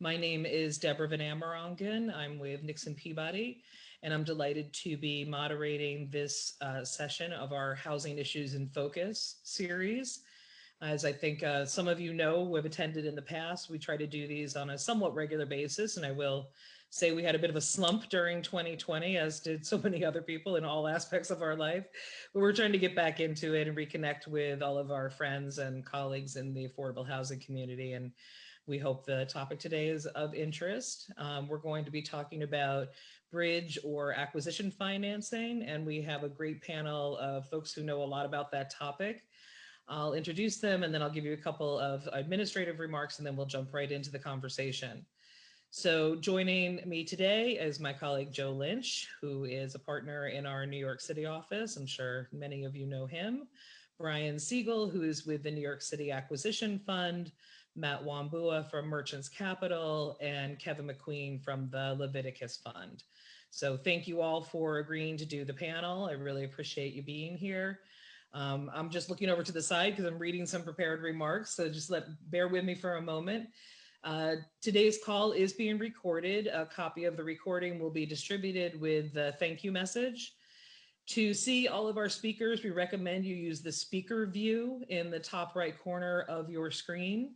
My name is Deborah Van Amerongen. I'm with Nixon Peabody, and I'm delighted to be moderating this session of our Housing Issues in Focus series. As I think some of you know who have attended in the past, we try to do these on a somewhat regular basis, and I will say we had a bit of a slump during 2020, as did so many other people in all aspects of our life. But we're trying to get back into it and reconnect with all of our friends and colleagues in the affordable housing community. And we hope the topic today is of interest. We're going to be talking about bridge or acquisition financing, and we have a great panel of folks who know a lot about that topic. I'll introduce them and then I'll give you a couple of administrative remarks and then we'll jump right into the conversation. So joining me today is my colleague Joe Lynch, who is a partner in our New York City office. I'm sure many of you know him. Brian Siegel, who is with the New York City Acquisition Fund, Matt Wambua from Merchants Capital, and Kevin McQueen from the Leviticus Fund. So thank you all for agreeing to do the panel. I really appreciate you being here. I'm just looking over to the side because I'm reading some prepared remarks, so just bear with me for a moment. Today's call is being recorded. A copy of the recording will be distributed with the thank you message. To see all of our speakers, we recommend you use the speaker view in the top right corner of your screen.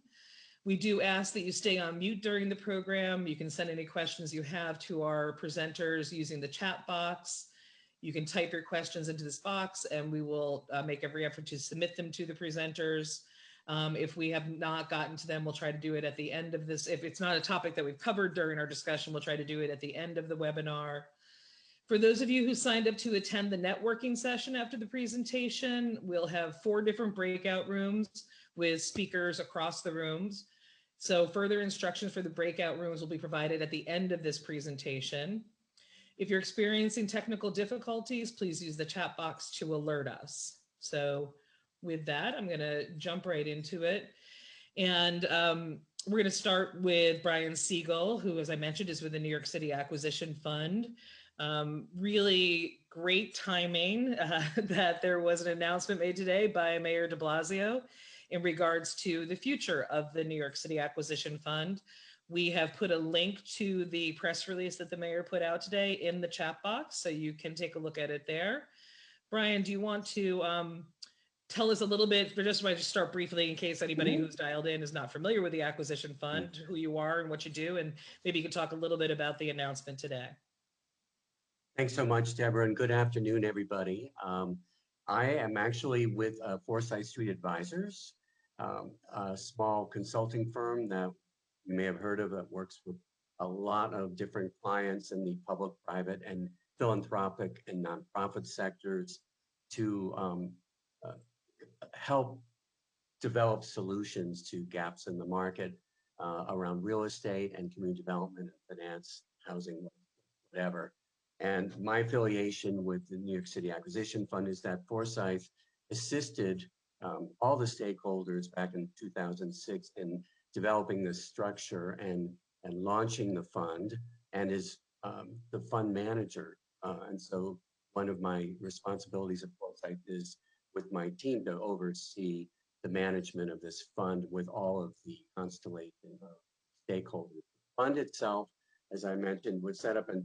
We do ask that you stay on mute during the program. You can send any questions you have to our presenters using the chat box. You can type your questions into this box and we will make every effort to submit them to the presenters. If we have not gotten to them, we'll try to do it at the end of this. If it's not a topic that we've covered during our discussion, we'll try to do it at the end of the webinar. For those of you who signed up to attend the networking session after the presentation, we'll have 4 different breakout rooms with speakers across the rooms. So further instructions for the breakout rooms will be provided at the end of this presentation. If you're experiencing technical difficulties, please use the chat box to alert us. So with that, I'm going to jump right into it. And we're going to start with Brian Siegel, who, as I mentioned, is with the New York City Acquisition Fund. Really great timing that there was an announcement made today by Mayor de Blasio in regards to the future of the New York City Acquisition Fund. We have put a link to the press release that the mayor put out today in the chat box, so you can take a look at it there. Brian, do you want to tell us a little bit, but just want to start briefly in case anybody who's dialed in is not familiar with the Acquisition Fund, who you are and what you do, and maybe you can talk a little bit about the announcement today. Thanks so much, Deborah, and good afternoon, everybody. I am actually with Forsyth Street Advisors, a small consulting firm that you may have heard of that works with a lot of different clients in the public, private, and philanthropic and nonprofit sectors to help develop solutions to gaps in the market around real estate and community development, finance, housing, whatever. And my affiliation with the New York City Acquisition Fund is that Forsyth assisted all the stakeholders back in 2006 in developing this structure and launching the fund, and is the fund manager. And so one of my responsibilities at Forsyth is with my team to oversee the management of this fund with all of the constellation of stakeholders. The fund itself, as I mentioned, was set up in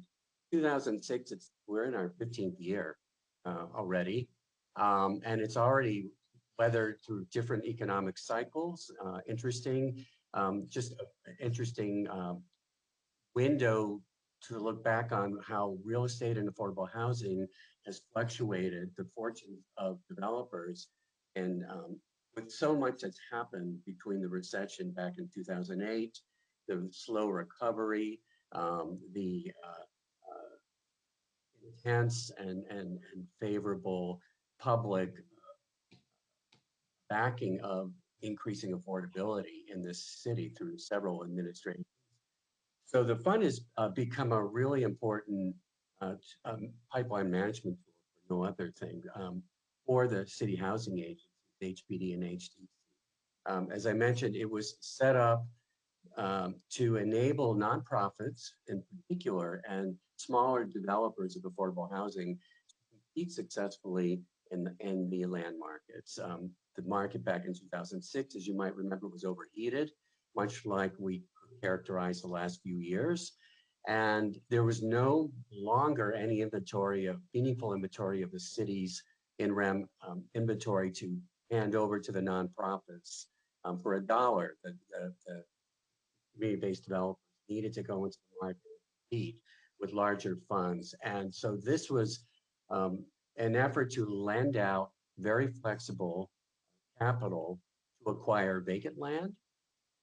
2006. We're in our 15th year already, and it's already weathered through different economic cycles. Just an interesting window to look back on how real estate and affordable housing has fluctuated the fortunes of developers. And with so much that's happened between the recession back in 2008, the slow recovery, the intense and favorable public backing of increasing affordability in this city through several administrations. So the fund has become a really important pipeline management tool, for no other thing, for the city housing agencies, HPD and HDC. As I mentioned, it was set up to enable nonprofits in particular and smaller developers of affordable housing to compete successfully in the land markets. The market back in 2006, as you might remember, was overheated, much like we characterized the last few years. And there was no longer any meaningful inventory of the city's in-rem inventory to hand over to the nonprofits for $1. The community-based developers needed to go into the market and compete with larger funds. And so this was an effort to lend out very flexible capital to acquire vacant land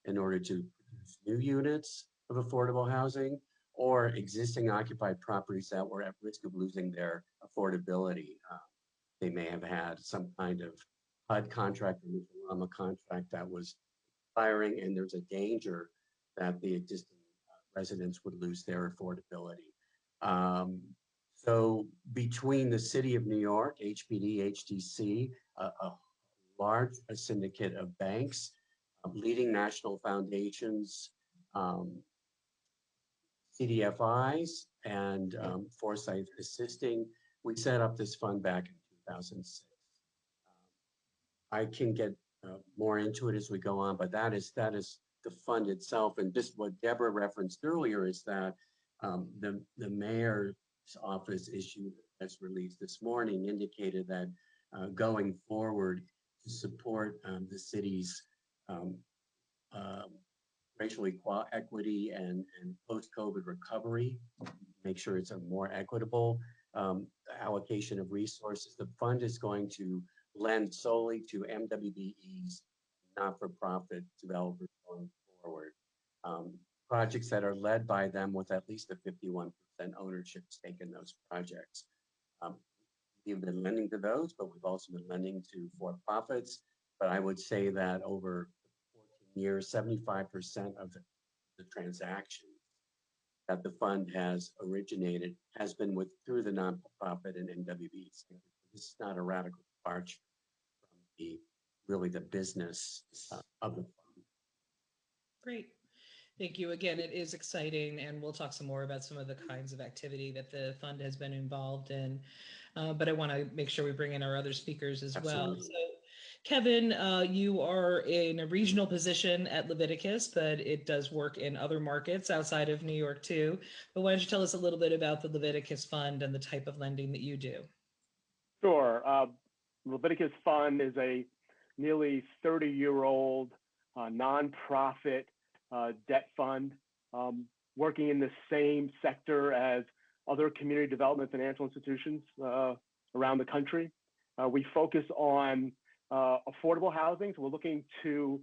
in order to produce new units of affordable housing or existing occupied properties that were at risk of losing their affordability. They may have had some kind of HUD contract or Mutual contract that was expiring, and there's a danger that the existing residents would lose their affordability. So between the City of New York, HPD, HDC, a large syndicate of banks, leading national foundations, CDFIs, and Foresight Assisting, we set up this fund back in 2006. I can get more into it as we go on, but that is the fund itself. And just what Deborah referenced earlier is that the mayor's office issue that's released this morning indicated that going forward to support the city's racial equity and post-COVID recovery, make sure it's a more equitable allocation of resources. The fund is going to lend solely to MWBE's not-for-profit developers going forward. Projects that are led by them with at least a 51% ownership stake in those projects. We've been lending to those, but we've also been lending to for-profits. But I would say that over 14 years, 75% of the transactions that the fund has originated has been through the nonprofit and MWBE sector. This is not a radical departure from really the business of the fund. Great. Thank you. Again, it is exciting, and we'll talk some more about some of the kinds of activity that the fund has been involved in. But I want to make sure we bring in our other speakers as well. So, Kevin, you are in a regional position at Leviticus, but it does work in other markets outside of New York too. But why don't you tell us a little bit about the Leviticus Fund and the type of lending that you do? Sure. Leviticus Fund is a nearly 30-year-old nonprofit debt fund working in the same sector as other community development financial institutions around the country. We focus on affordable housing. So we're looking to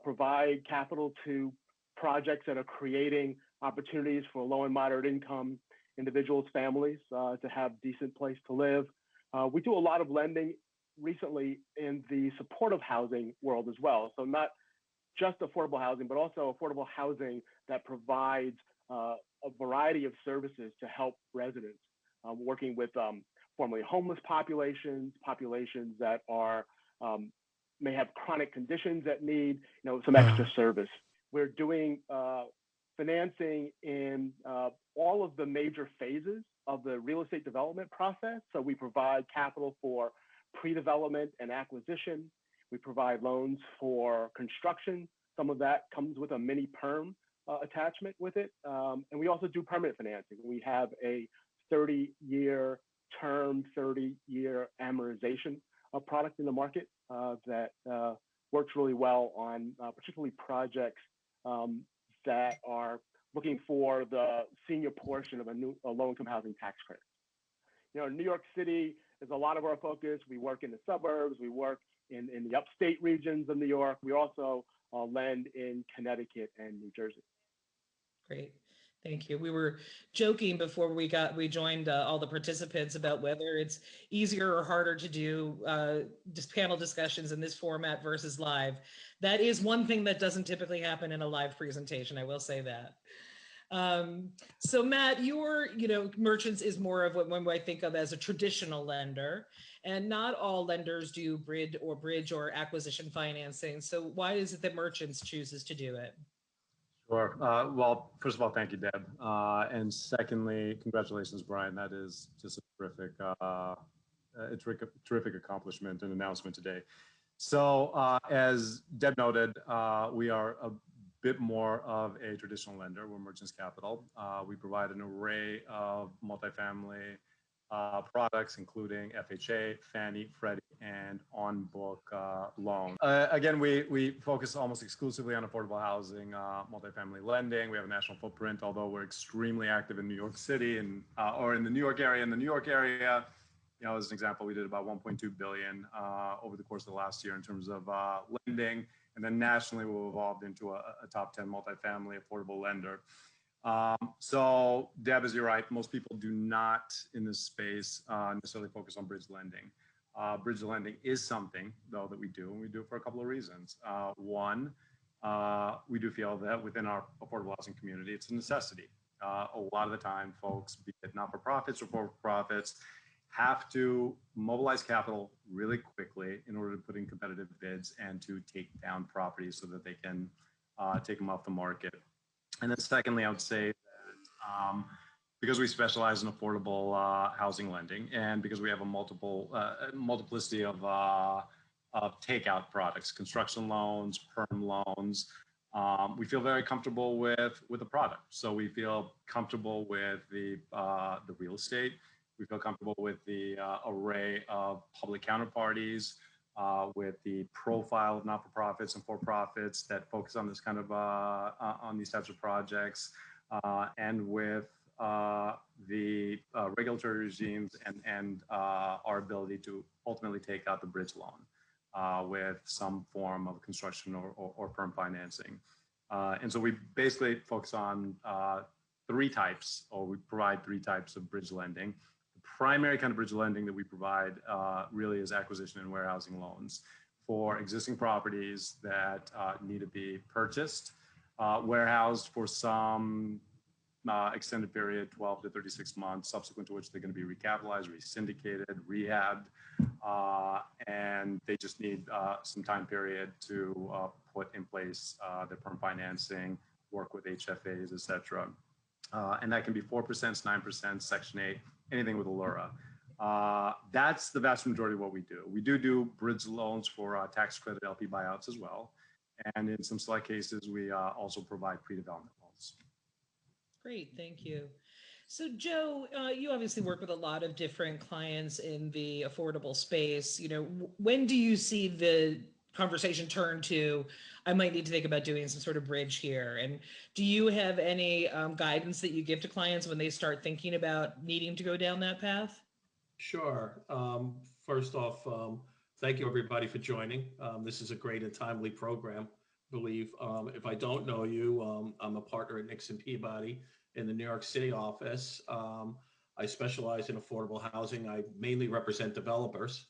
provide capital to projects that are creating opportunities for low and moderate income individuals, families to have a decent place to live. We do a lot of lending recently in the supportive housing world as well. So not just affordable housing, but also affordable housing that provides a variety of services to help residents, working with formerly homeless populations that are may have chronic conditions that need some extra service. We're doing financing in all of the major phases of the real estate development process. So we provide capital for pre-development and acquisition. We provide loans for construction. Some of that comes with a mini perm attachment with it. And we also do permanent financing. We have a 30-year term, 30-year amortization product in the market that works really well on particularly projects that are looking for the senior portion of a low-income housing tax credit. In New York City is a lot of our focus. We work in the suburbs. We work in the upstate regions of New York. We also lend in Connecticut and New Jersey. Great. Thank you. We were joking before we joined all the participants about whether it's easier or harder to do just panel discussions in this format versus live. That is one thing that doesn't typically happen in a live presentation. I will say that. So Matt, your merchants is more of what I think of as a traditional lender, and not all lenders do bridge or acquisition financing. So why is it that merchants chooses to do it? Sure. Well, first of all, thank you, Deb. And secondly, congratulations, Brian. That is just a terrific accomplishment and announcement today. So as Deb noted, we are a bit more of a traditional lender. We're Merchants Capital. We provide an array of multifamily products, including FHA, Fannie, Freddie, and on-book loan. Again, we focus almost exclusively on affordable housing, multifamily lending. We have a national footprint, although we're extremely active in New York City and or in the New York area. In the New York area, you know, as an example, we did about 1.2 billion over the course of the last year in terms of lending. And then nationally, we've evolved into a top 10 multifamily affordable lender. So Deb, as you're right, most people do not in this space necessarily focus on bridge lending. Bridge lending is something, though, that we do, and we do it for a couple of reasons. One, we do feel that within our affordable housing community, it's a necessity. A lot of the time, folks, be it not-for-profits or for-profits, have to mobilize capital really quickly in order to put in competitive bids and to take down properties so that they can take them off the market. And then secondly, I would say that because we specialize in affordable housing lending and because we have a multiplicity of takeout products, construction loans, perm loans, we feel very comfortable with the product. So we feel comfortable with the real estate. We feel comfortable with the array of public counterparties, with the profile of not-for-profits and for-profits that focus on this kind of on these types of projects, and with the regulatory regimes and our ability to ultimately take out the bridge loan with some form of construction or perm financing. And so we basically focus on three types, or we provide three types of bridge lending. Primary kind of bridge lending that we provide really is acquisition and warehousing loans for existing properties that need to be purchased, warehoused for some extended period, 12 to 36 months, subsequent to which they're going to be recapitalized, re-syndicated, rehabbed, and they just need some time period to put in place their perm financing, work with HFAs, et cetera. And that can be 4%, 9%, Section 8, anything with Allura. That's the vast majority of what we do. We do bridge loans for tax credit LP buyouts as well. And in some select cases, we also provide pre-development loans. Great, thank you. So Joe, you obviously work with a lot of different clients in the affordable space. You know, when do you see the conversation turn to, I might need to think about doing some sort of bridge here? And do you have any guidance that you give to clients when they start thinking about needing to go down that path? Sure. First off, thank you everybody for joining. This is a great and timely program, I believe. If I don't know you, I'm a partner at Nixon Peabody in the New York City office. I specialize in affordable housing. I mainly represent developers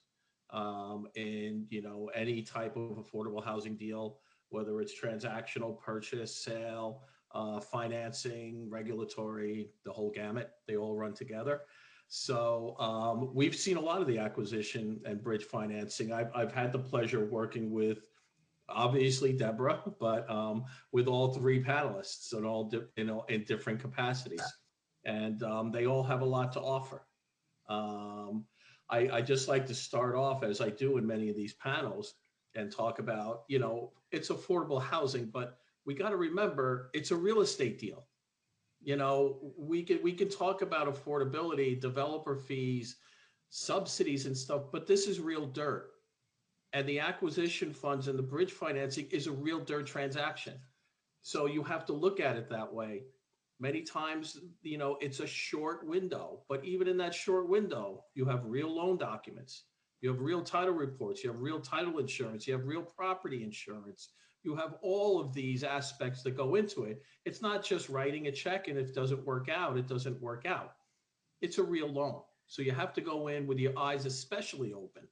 in, you know, any type of affordable housing deal, whether it's transactional, purchase, sale, financing, regulatory, the whole gamut. They all run together. So we've seen a lot of the acquisition and bridge financing. I've had the pleasure of working with, obviously, Deborah, but with all three panelists and all in different capacities, and they all have a lot to offer. I just like to start off, as I do in many of these panels, and talk about, you know, it's affordable housing, but we got to remember it's a real estate deal. You know, we can talk about affordability, developer fees, subsidies and stuff, but this is real dirt. And the acquisition funds and the bridge financing is a real dirt transaction. So you have to look at it that way. Many times, you know, it's a short window, but even in that short window, you have real loan documents, you have real title reports, you have real title insurance, you have real property insurance. You have all of these aspects that go into it. It's not just writing a check, and if it doesn't work out, it doesn't work out. It's a real loan. So you have to go in with your eyes especially open,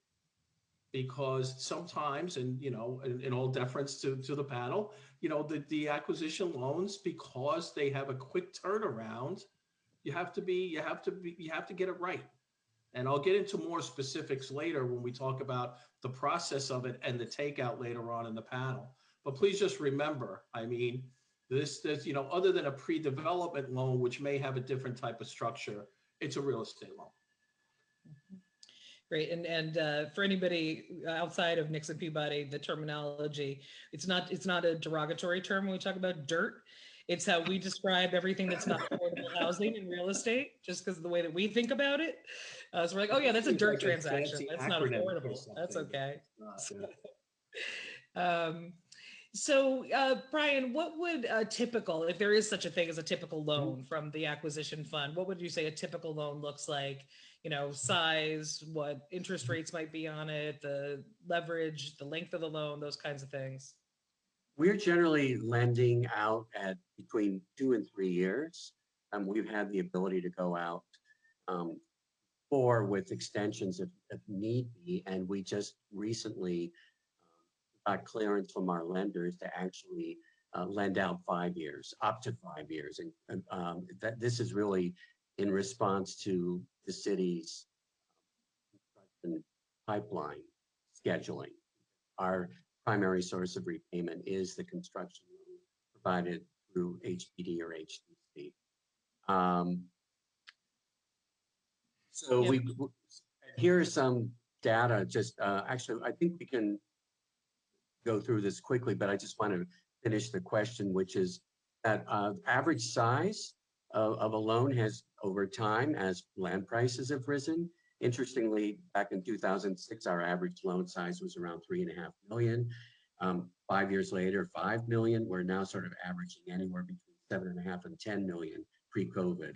because sometimes, and you know, in all deference to the panel, you know, the acquisition loans, because they have a quick turnaround, you have to get it right. And I'll get into more specifics later when we talk about the process of it and the takeout later on in the panel. But please just remember, I mean, this, you know, other than a pre-development loan, which may have a different type of structure, it's a real estate loan. Great. And for anybody outside of Nixon Peabody, the terminology, it's not a derogatory term when we talk about dirt. It's how we describe everything that's not affordable housing in real estate, just because of the way that we think about it. So we're like, oh yeah, that's a Seems dirt like a transaction. fancy That's not acronym for affordable. That's something, but okay. it's not, Um, so, Brian, what would a typical, if there is such a thing as a typical loan from the acquisition fund, what would you say a typical loan looks like? You know, size, what interest rates might be on it, the leverage, the length of the loan, those kinds of things. We're generally lending out at between 2 and 3 years. We've had the ability to go out um, 4 with extensions if need be, and we just recently got clearance from our lenders to actually lend out 5 years, up to 5 years, and that this is really in response to the city's pipeline scheduling. Our primary source of repayment is the construction loan provided through HPD or HTC. So Yeah. here are some data. Just actually, I think we can go through this quickly, but I just want to finish the question, which is that average size of a loan has over time as land prices have risen. Interestingly, back in 2006, our average loan size was around 3.5 million. 5 years later, 5 million. We're now sort of averaging anywhere between 7.5 and 10 million pre-COVID.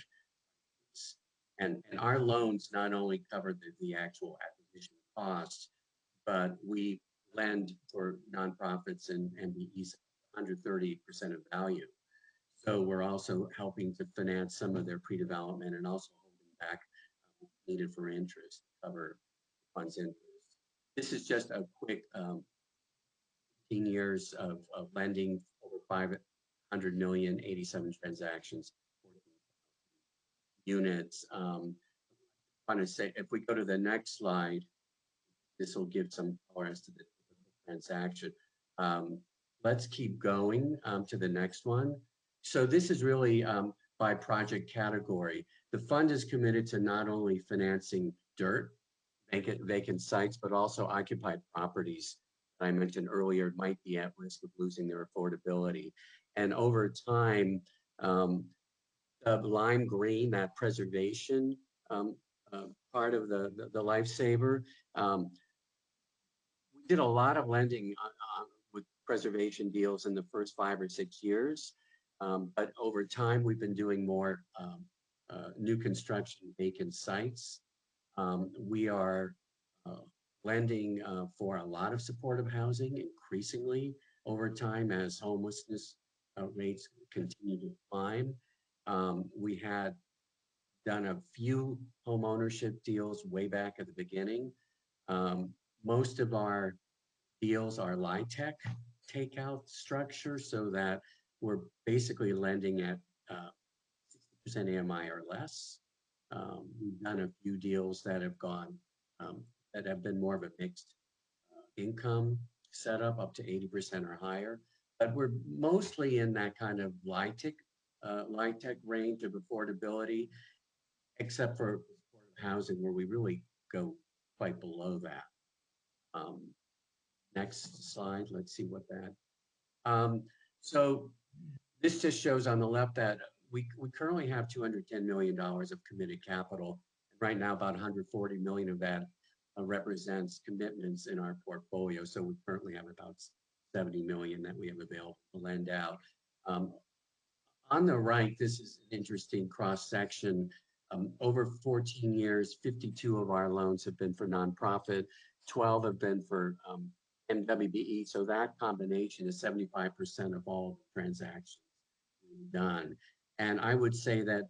And our loans not only cover the actual acquisition costs, but we lend for nonprofits and MBEs 130% of value. So we're also helping to finance some of their pre-development and also holding back needed for interest, cover funds interest. This is just a quick 15 years of lending, over 500 million, 87 transactions, 14 units. I want to say, if we go to the next slide, this will give some color as to the transaction. Let's keep going to the next one. So this is really by project category. The fund is committed to not only financing dirt, vacant sites, but also occupied properties that I mentioned earlier might be at risk of losing their affordability. And over time, the lime green, that preservation part of the lifesaver, we did a lot of lending with preservation deals in the first 5 or 6 years. But over time, we've been doing more new construction vacant sites. We are lending for a lot of supportive housing increasingly over time as homelessness rates continue to climb. We had done a few home ownership deals way back at the beginning. Most of our deals are LIHTC takeout structure, so that we're basically lending at 60% AMI or less. We've done a few deals that have gone, that have been more of a mixed income setup, up to 80% or higher. But we're mostly in that kind of LIHTC range of affordability, except for supportive housing, where we really go quite below that. Next slide, let's see what that. So this just shows on the left that we currently have $210 million of committed capital. Right now, about 140 million of that represents commitments in our portfolio. So we currently have about 70 million that we have available to lend out. On the right, this is an interesting cross section. Over 14 years, 52 of our loans have been for nonprofit, 12 have been for MWBE. So that combination is 75% of all transactions done. And I would say that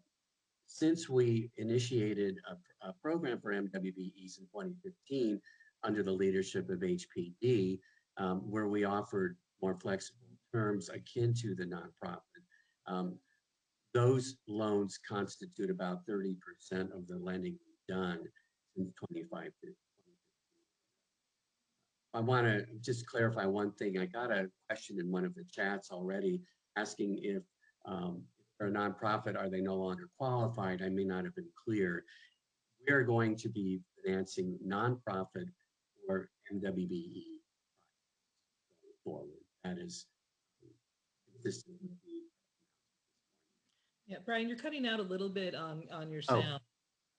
since we initiated a program for MWBEs in 2015 under the leadership of HPD, where we offered more flexible terms akin to the nonprofit, those loans constitute about 30% of the lending we've done since 2015. I want to just clarify one thing. I got a question in one of the chats already asking if they're a nonprofit, are they no longer qualified? I may not have been clear. we are going to be financing nonprofit or MWBE going forward. That is consistent with the. Yeah, Brian, you're cutting out a little bit on your Oh, sound.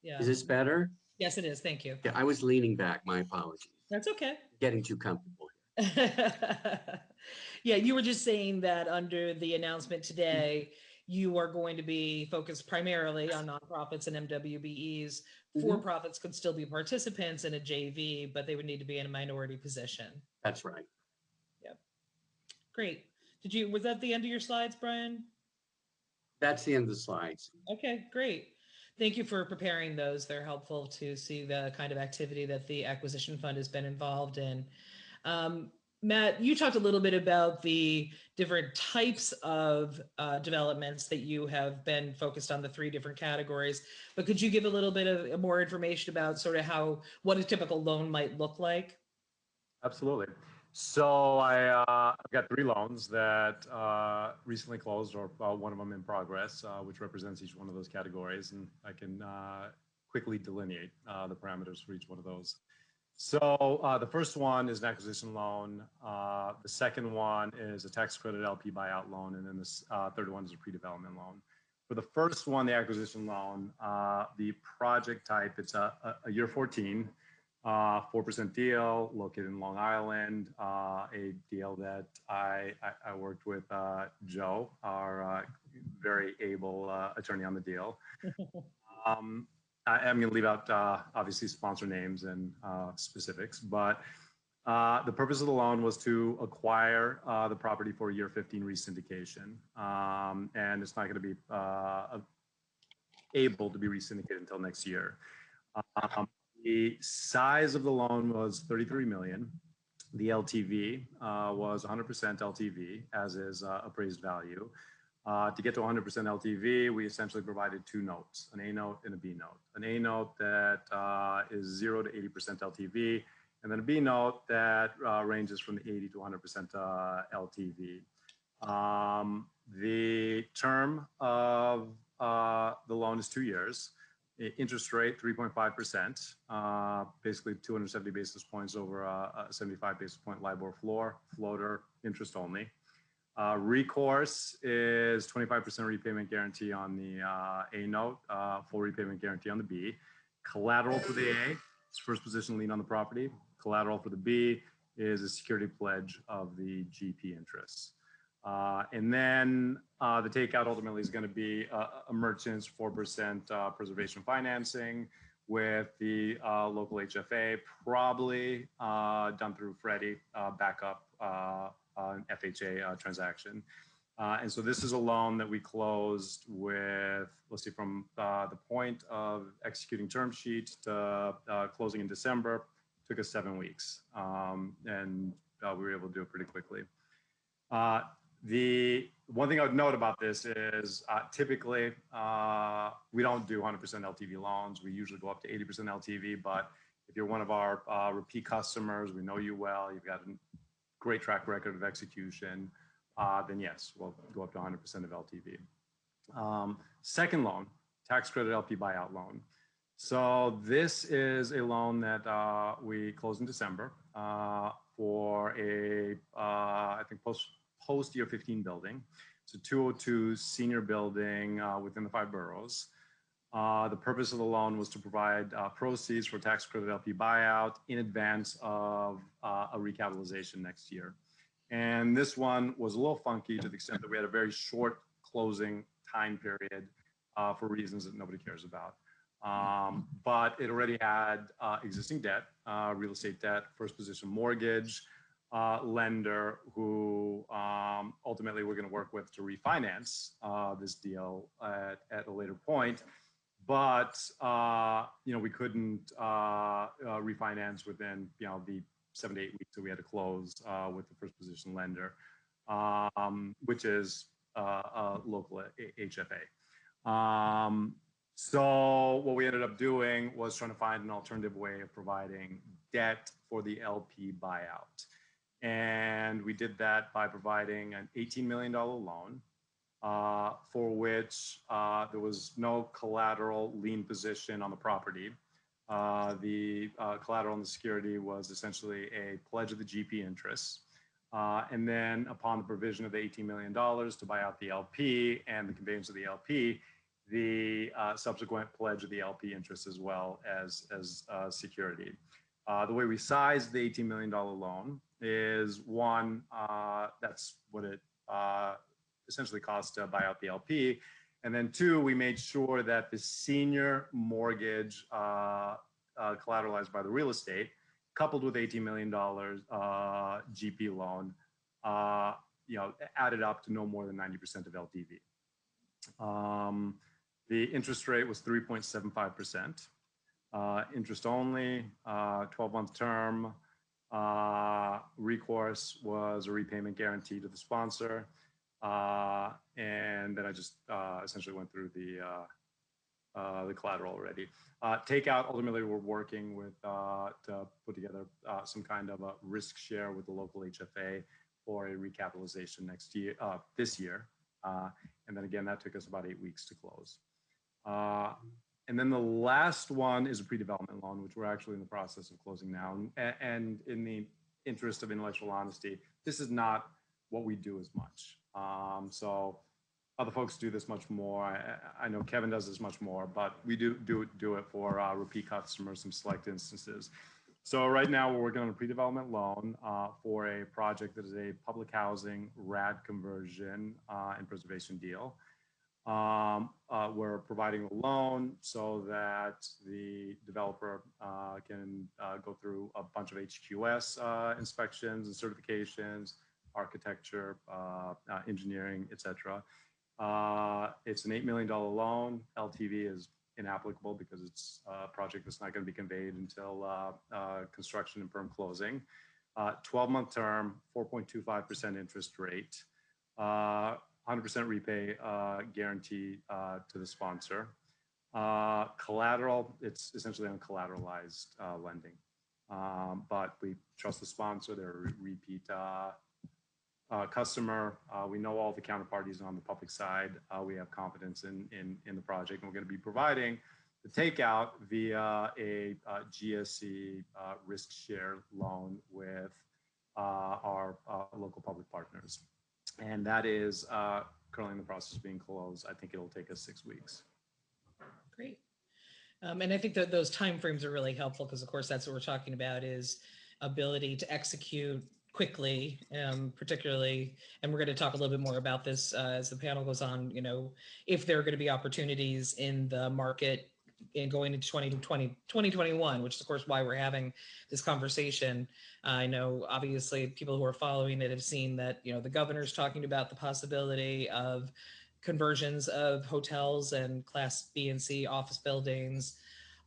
Yeah. is this better? Yes, it is. Thank you. Yeah, I was leaning back. My apologies. That's okay. Getting too comfortable here. Yeah, you were just saying that under the announcement today, you are going to be focused primarily on nonprofits and MWBEs. For-profits could still be participants in a JV, but they would need to be in a minority position. That's right. Yep. Great. Was that the end of your slides, Brian? That's the end of the slides. Okay, great. Thank you for preparing those. They're helpful to see the kind of activity that the acquisition fund has been involved in. Matt, you talked a little bit about the different types of developments that you have been focused on, the 3 different categories, but could you give a little bit of more information about sort of what a typical loan might look like? Absolutely. So I've got 3 loans that recently closed, or one of them in progress, which represents each one of those categories. And I can quickly delineate the parameters for each one of those. So the first one is an acquisition loan. The second one is a tax credit LP buyout loan. And then the third one is a pre-development loan. For the first one, the acquisition loan, the project type, it's a year 14. 4% deal located in Long Island, a deal that I worked with Joe, our very able attorney on the deal. I'm going to leave out obviously sponsor names and specifics, but the purpose of the loan was to acquire the property for year 15 resyndication, and it's not going to be able to be resyndicated until next year. The size of the loan was $33 million. The LTV was 100% LTV, as is appraised value. To get to 100% LTV, we essentially provided 2 notes, an A note and a B note. An A note that is 0 to 80% LTV, and then a B note that ranges from the 80 to 100% LTV. The term of the loan is 2 years. Interest rate 3.5%, basically 270 basis points over a 75 basis point LIBOR floor, floater, interest only. Recourse is 25% repayment guarantee on the A note, full repayment guarantee on the B. Collateral for the A is first position lien on the property. Collateral for the B is a security pledge of the GP interests. And then the takeout ultimately is going to be a merchant's 4% preservation financing with the local HFA, probably done through Freddie, backup an FHA transaction. And so this is a loan that we closed with, let's see, from the point of executing term sheet to closing in December, took us 7 weeks. And we were able to do it pretty quickly. The one thing I would note about this is typically we don't do 100% LTV loans. We usually go up to 80% LTV, but if you're one of our repeat customers, we know you well, you've got a great track record of execution, then yes, we'll go up to 100% of LTV. Second loan, tax credit LP buyout loan. So this is a loan that we closed in December for a, I think, post year 15 building. It's a 202 senior building within the 5 boroughs. The purpose of the loan was to provide proceeds for tax credit LP buyout in advance of a recapitalization next year. And this one was a little funky to the extent that we had a very short closing time period for reasons that nobody cares about. But it already had existing debt, real estate debt, first position mortgage, lender who ultimately we're going to work with to refinance this deal at a later point. But we couldn't refinance within the 7 to 8 weeks that we had to close with the first position lender, which is a local HFA. So what we ended up doing was trying to find an alternative way of providing debt for the LP buyout. And we did that by providing an $18 million loan for which there was no collateral lien position on the property. The collateral and the security was essentially a pledge of the GP interests. And then upon the provision of the $18 million to buy out the LP and the conveyance of the LP, the subsequent pledge of the LP interest as well as security. The way we size the $18 million loan is one, that's what it essentially costs to buy out the LP. And then two, we made sure that the senior mortgage collateralized by the real estate, coupled with $18 million GP loan, added up to no more than 90% of LTV. The interest rate was 3.75%. Interest only, 12-month term. Recourse was a repayment guarantee to the sponsor. And then I just essentially went through the collateral already. Takeout, ultimately, we're working with to put together some kind of a risk share with the local HFA for a recapitalization this year. And then again, that took us about 8 weeks to close. And then the last one is a pre-development loan, which we're actually in the process of closing now. And in the interest of intellectual honesty, this is not what we do as much. So other folks do this much more. I know Kevin does this much more, but we do it for repeat customers in select instances. So right now we're working on a pre-development loan for a project that is a public housing RAD conversion and preservation deal. We're providing a loan so that the developer can go through a bunch of HQS inspections and certifications, architecture, engineering, etc. It's an $8 million loan. LTV is inapplicable because it's a project that's not going to be conveyed until construction and firm closing. 12-month term, 4.25% interest rate, 100% repay guarantee to the sponsor. Collateral, it's essentially uncollateralized lending. But we trust the sponsor, they're a repeat customer. We know all the counterparties on the public side. We have confidence in the project, and we're going to be providing the takeout via a GSE risk share loan with our local public partners. And that is currently in the process of being closed. I think it'll take us 6 weeks. Great. And I think that those timeframes are really helpful because, of course, that's what we're talking about is ability to execute quickly, particularly, and we're going to talk a little bit more about this as the panel goes on, if there are going to be opportunities in the market in going into 2021, which is, of course, why we're having this conversation. I know, obviously, people who are following it have seen that, the governor's talking about the possibility of conversions of hotels and Class B and C office buildings.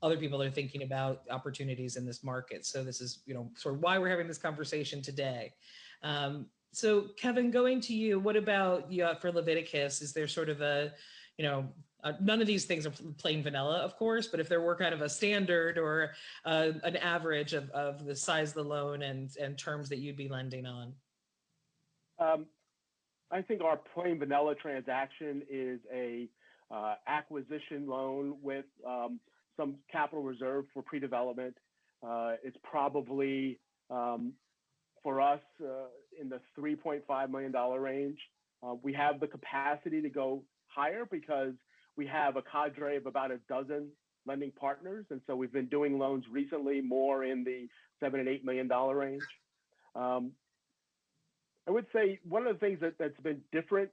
Other people are thinking about opportunities in this market. So this is, sort of why we're having this conversation today. So Kevin, going to you, what about for Leviticus? Is there sort of none of these things are plain vanilla, of course, but if there were kind of a standard or an average of the size of the loan and terms that you'd be lending on? I think our plain vanilla transaction is a acquisition loan with some capital reserve for pre-development. It's probably for us in the $3.5 million range. We have the capacity to go higher because we have a cadre of about a dozen lending partners. And so we've been doing loans recently more in the $7 and $8 million range. I would say one of the things that's been different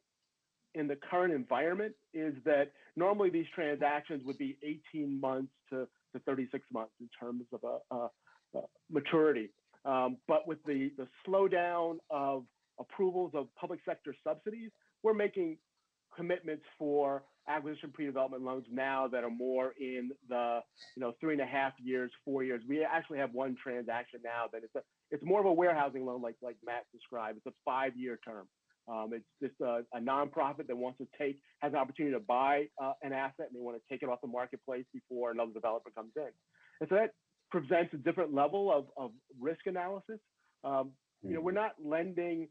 in the current environment is that normally these transactions would be 18 months to 36 months in terms of maturity. But with the slowdown of approvals of public sector subsidies, we're making commitments for acquisition pre-development loans now that are more in the 3.5 years, 4 years. We actually have one transaction now that it's more of a warehousing loan like Matt described. It's a 5-year term. It's just a nonprofit that has an opportunity to buy an asset and they want to take it off the marketplace before another developer comes in. And so that presents a different level of risk analysis. We're not lending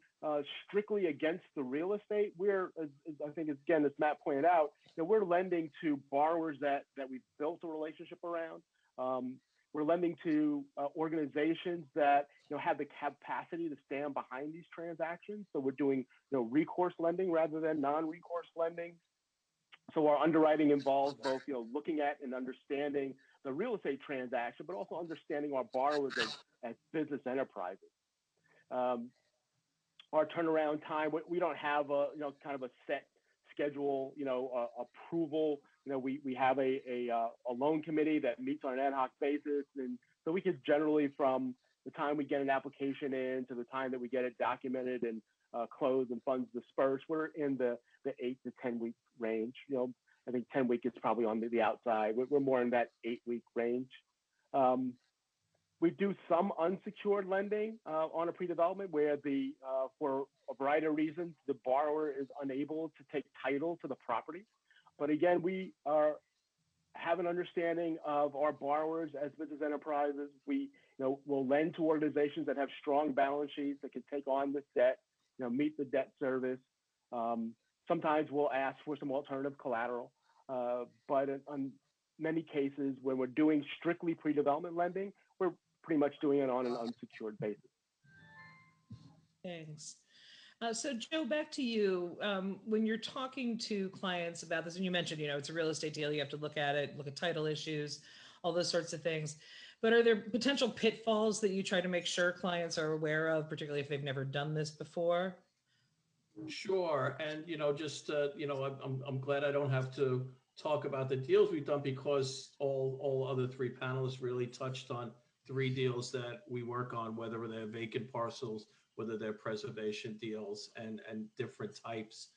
strictly against the real estate. I think, again, as Matt pointed out, we're lending to borrowers that we've built a relationship around. We're lending to organizations that have the capacity to stand behind these transactions. So we're doing recourse lending rather than non-recourse lending. So our underwriting involves both looking at and understanding the real estate transaction, but also understanding our borrowers as business enterprises. Our turnaround time, we don't have a kind of a set schedule, approval. We have a loan committee that meets on an ad hoc basis, and so we could generally, from the time we get an application in to the time that we get it documented and closed and funds dispersed, we're in the 8 to 10 week range. I think 10 week is probably on the outside. We're more in that 8-week range. We do some unsecured lending on a pre-development where for a variety of reasons, the borrower is unable to take title to the property. But again, we have an understanding of our borrowers as business enterprises. We will lend to organizations that have strong balance sheets that can take on this debt, meet the debt service. Sometimes we'll ask for some alternative collateral, but in many cases, when we're doing strictly pre-development lending, we're pretty much doing it on an unsecured basis. Thanks. So Joe, back to you. When you're talking to clients about this, and you mentioned, it's a real estate deal, you have to look at it, look at title issues, all those sorts of things. But are there potential pitfalls that you try to make sure clients are aware of, particularly if they've never done this before? Sure. And, I'm glad I don't have to talk about the deals we've done because all other three panelists really touched on 3 deals that we work on, whether they're vacant parcels, whether they're preservation deals and different types.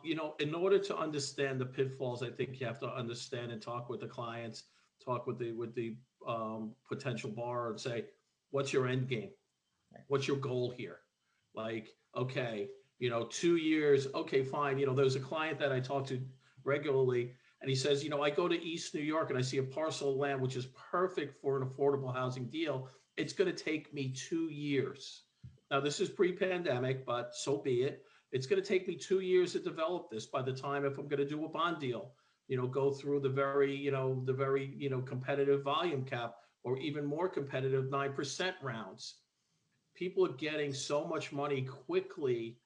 In order to understand the pitfalls, I think you have to understand and talk with the clients, talk with the potential borrower and say, what's your end game? What's your goal here? Like, okay, 2 years. Okay, fine. There's a client that I talk to regularly, and he says, I go to East New York and I see a parcel of land, which is perfect for an affordable housing deal. It's going to take me 2 years. Now, this is pre-pandemic, but so be it. It's going to take me 2 years to develop this by the time, if I'm going to do a bond deal, go through the very competitive volume cap or even more competitive 9% rounds. People are getting so much money quickly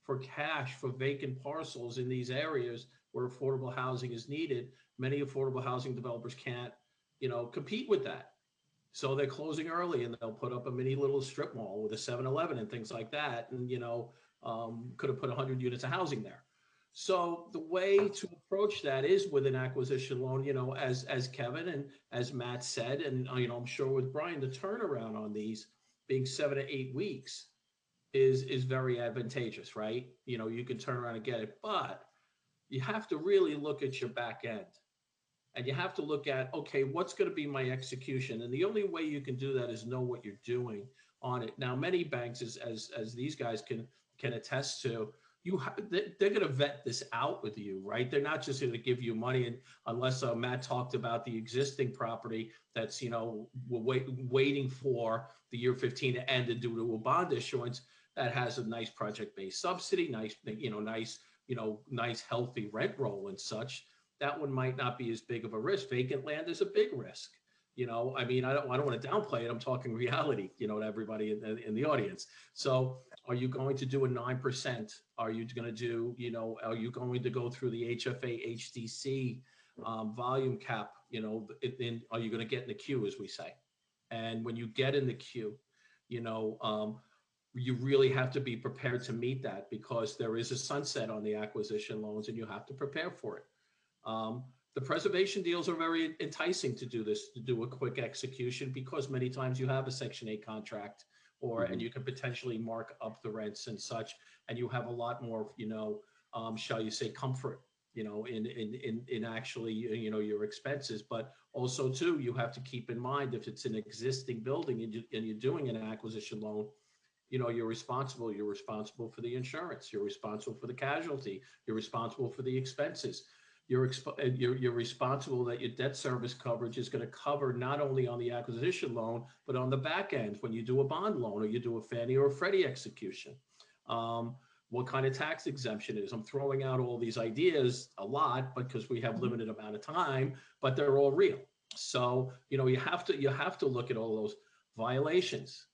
for cash for vacant parcels in these areas where affordable housing is needed. Many affordable housing developers can't, compete with that. So they're closing early and they'll put up a mini little strip mall with a 7-Eleven and things like that. And, could have put 100 units of housing there. So the way to approach that is with an acquisition loan, as Kevin and as Matt said, and, I'm sure with Brian, the turnaround on these being 7 to 8 weeks is very advantageous, right? You can turn around and get it, but you have to really look at your back end. And you have to look at, okay, what's going to be my execution? And the only way you can do that is know what you're doing on it. Now, many banks, as these guys can attest to, they're going to vet this out with you, right? They're not just going to give you money, and unless Matt talked about the existing property that's waiting for the year 15 to end and due to a bond issuance that has a nice project-based subsidy, nice healthy rent roll and such. That one might not be as big of a risk. Vacant land is a big risk. I don't want to downplay it. I'm talking reality, to everybody in the audience. So are you going to do a 9%? Are you going to do, are you going to go through the HFA, HDC volume cap? Are you going to get in the queue, as we say? And when you get in the queue, you really have to be prepared to meet that, because there is a sunset on the acquisition loans and you have to prepare for it. The preservation deals are very enticing to do this, to do a quick execution, because many times you have a Section 8 contract and you can potentially mark up the rents and such, and you have a lot more, shall you say, comfort, in actually, your expenses. But also too, you have to keep in mind, if it's an existing building and you're doing an acquisition loan, you're responsible for the insurance, you're responsible for the casualty, you're responsible for the expenses. You're responsible that your debt service coverage is going to cover not only on the acquisition loan, but on the back end when you do a bond loan or you do a Fannie or a Freddie execution. What kind of tax exemption is? I'm throwing out all these ideas a lot because we have limited amount of time, but they're all real. So, you have to look at all those violations.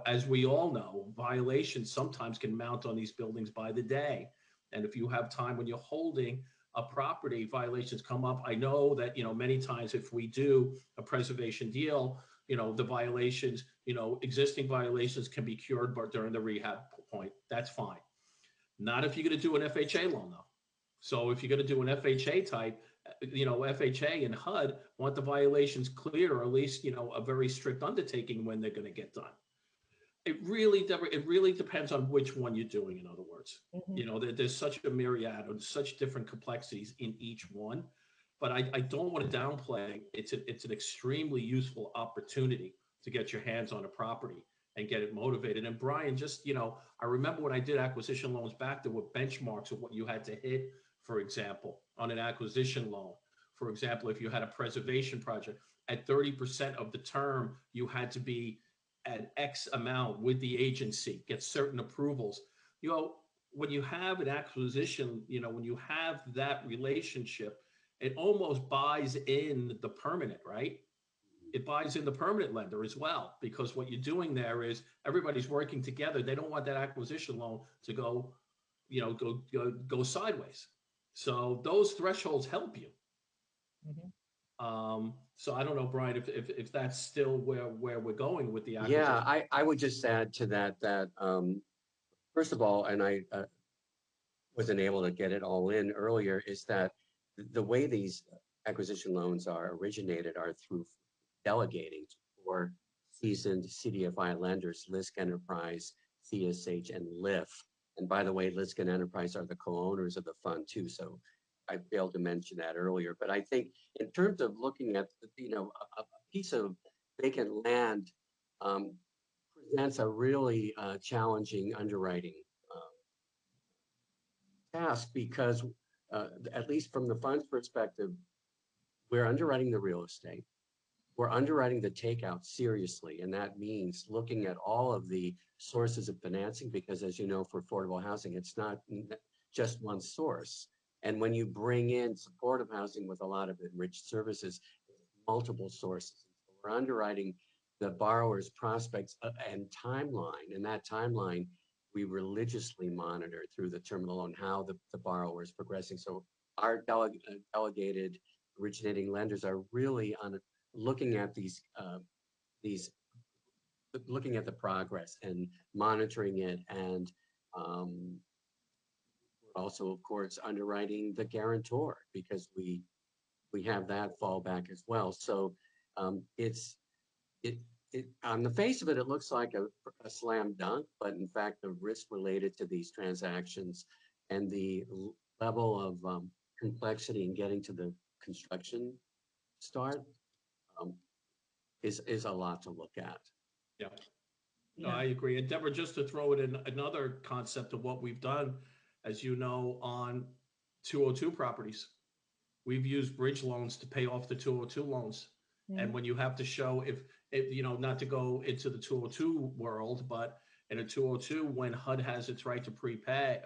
As we all know, violations sometimes can mount on these buildings by the day. And if you have time when you're holding a property, violations come up. I know that, many times if we do a preservation deal, the violations, existing violations can be cured but during the rehab point. That's fine. Not if you're going to do an FHA loan, though. So if you're going to do an FHA type, FHA and HUD want the violations clear, or at least, a very strict undertaking when they're going to get done. It really depends on which one you're doing. In other words, there's such a myriad of such different complexities in each one. But I don't want to downplay. It's an extremely useful opportunity to get your hands on a property and get it motivated. And Brian, just, I remember when I did acquisition loans back, there were benchmarks of what you had to hit, for example, on an acquisition loan. For example, if you had a preservation project at 30% of the term, you had to be at X amount with the agency, get certain approvals. When you have an acquisition, when you have that relationship, it almost buys in the permanent, right? It buys in the permanent lender as well, because what you're doing there is everybody's working together. They don't want that acquisition loan to go, go sideways. So those thresholds help you. So I don't know, Brian, if that's still where we're going with the acquisition. Yeah, I would just add to that first of all, and I wasn't able to get it all in earlier, is that the way these acquisition loans are originated are through delegating for seasoned CDFI lenders, Lisk Enterprise, CSH, and LIF. And by the way, Lisk and Enterprise are the co-owners of the fund too. So I failed to mention that earlier. But I think in terms of looking at, a piece of vacant land presents a really challenging underwriting task, because at least from the fund's perspective, we're underwriting the real estate. We're underwriting the takeout seriously, and that means looking at all of the sources of financing, because as you know, for affordable housing, it's not just one source. And when you bring in supportive housing with a lot of enriched services, multiple sources. So we're underwriting the borrower's prospects and timeline, and that timeline we religiously monitor through the terminal loan how the borrower is progressing. So our delegated originating lenders are really looking at these looking at the progress and monitoring it, and also, of course, underwriting the guarantor, because we have that fallback as well. So it on the face of it, it looks like a slam dunk, but in fact, the risk related to these transactions and the level of complexity in getting to the construction start is a lot to look at. Yeah. No, I agree. And Deborah, just to throw it in another concept of what we've done, as you know, on 202 properties, we've used bridge loans to pay off the 202 loans. And when you have to show if not to go into the 202 world, but in a 202, when HUD has its right to prepay,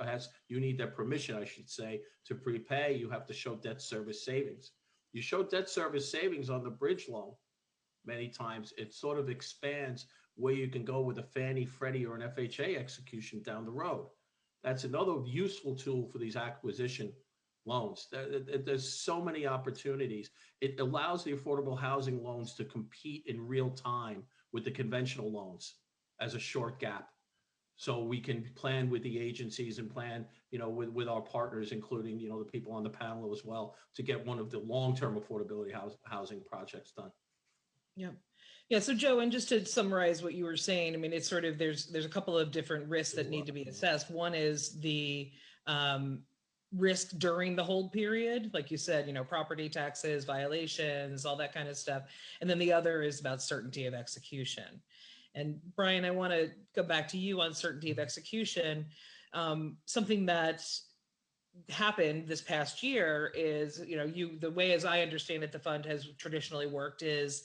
you need their permission, I should say, to prepay, you have to show debt service savings. You show debt service savings on the bridge loan, many times it sort of expands where you can go with a Fannie, Freddie, or an FHA execution down the road. That's another useful tool for these acquisition loans. There's so many opportunities. It allows the affordable housing loans to compete in real time with the conventional loans as a short gap. So we can plan with the agencies and plan, with our partners, including, the people on the panel as well, to get one of the long-term affordability housing projects done. Yeah. Yeah. So Joe, and just to summarize what you were saying, I mean, it's sort of, there's a couple of different risks that need to be assessed. One is the risk during the hold period, like you said, property taxes, violations, all that kind of stuff. And then the other is about certainty of execution. And Brian, I want to go back to you on certainty of execution. Something that happened this past year is, the way, as I understand it, the fund has traditionally worked is,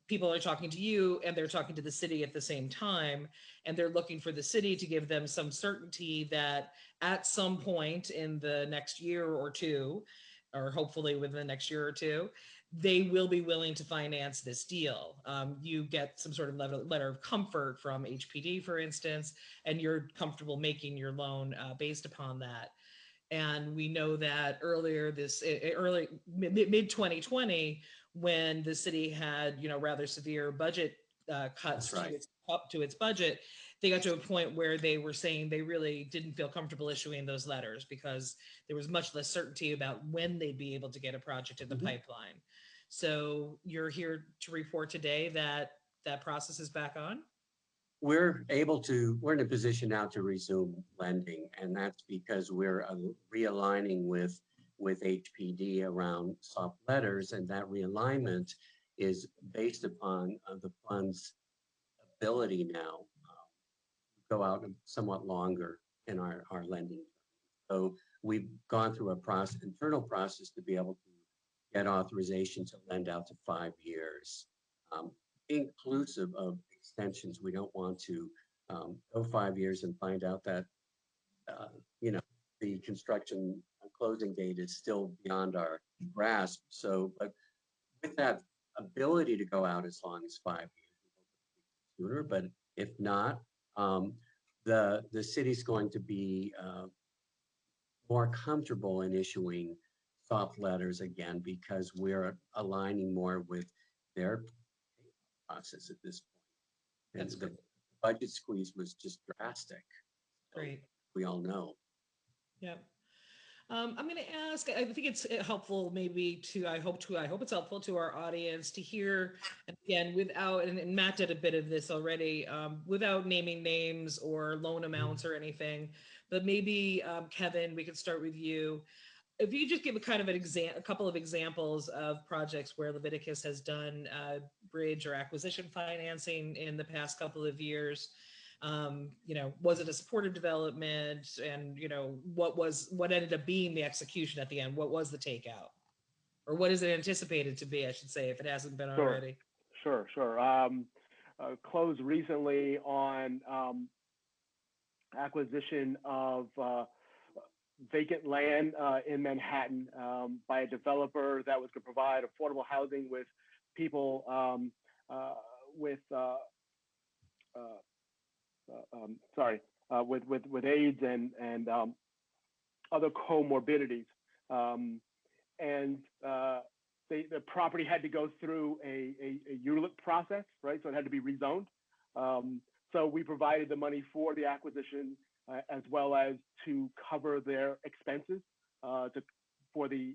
people are talking to you and they're talking to the city at the same time, and they're looking for the city to give them some certainty that at some point in the next year or two, or hopefully within the next year or two, they will be willing to finance this deal. You get some sort of letter of comfort from HPD, for instance, and you're comfortable making your loan based upon that. And we know that earlier early mid 2020, when the city had, rather severe budget cuts to its budget, they got to a point where they were saying they really didn't feel comfortable issuing those letters because there was much less certainty about when they'd be able to get a project in the pipeline. So you're here to report today that that process is back on? We're in a position now to resume lending, and that's because we're realigning with HPD around soft letters, and that realignment is based upon the fund's ability now go out somewhat longer in our lending. So we've gone through a internal process to be able to get authorization to lend out to 5 years, inclusive of extensions. We don't want to go 5 years and find out that, the construction closing date is still beyond our grasp. So, but with that ability to go out as long as 5 years, sooner, but if not, the city's going to be more comfortable in issuing soft letters again because we're aligning more with their process at this point. And the budget squeeze was just drastic. Great. We all know. Yeah. I'm going to ask, I think it's helpful maybe I hope it's helpful to our audience to hear, again, and Matt did a bit of this already, without naming names or loan amounts or anything, but maybe, Kevin, we could start with you. If you just give a couple of examples of projects where Leviticus has done bridge or acquisition financing in the past couple of years. Was it a supportive development, and what ended up being the execution at the end? What was the takeout, or what is it anticipated to be, I should say, if it hasn't been already? Sure. Closed recently on acquisition of vacant land in Manhattan by a developer that was going to provide affordable housing with people with AIDS and other comorbidities, and the property had to go through a ULIP process, right? So it had to be rezoned. So we provided the money for the acquisition as well as to cover their expenses for the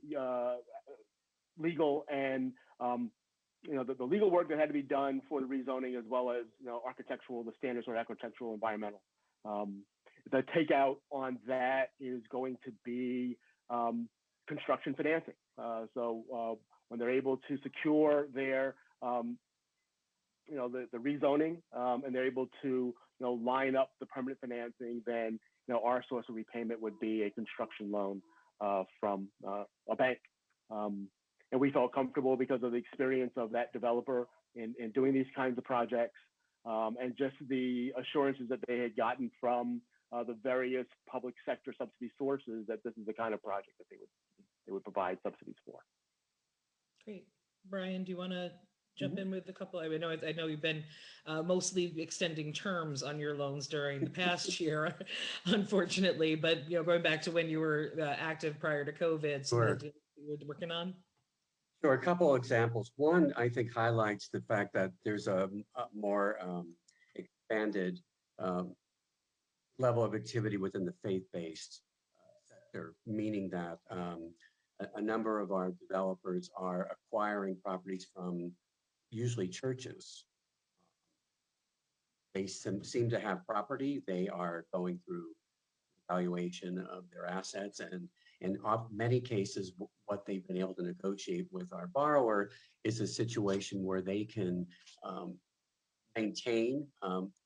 legal and the legal work that had to be done for the rezoning, as well as the standards for architectural, environmental. The takeout on that is going to be construction financing. So when they're able to secure their the rezoning and they're able to line up the permanent financing, then our source of repayment would be a construction loan from a bank. And we felt comfortable because of the experience of that developer in doing these kinds of projects, and just the assurances that they had gotten from the various public sector subsidy sources that this is the kind of project that they would provide subsidies for. Great. Brian, do you want to jump in with a couple? I know you've been mostly extending terms on your loans during the past year, unfortunately, but going back to when you were active prior to COVID, so Sure. that you were working on. Sure, a couple of examples. One, I think, highlights the fact that there's a more expanded level of activity within the faith-based sector, meaning that a number of our developers are acquiring properties from usually churches. They seem to have property. They are going through evaluation of their assets, and in many cases, what they've been able to negotiate with our borrower is a situation where they can maintain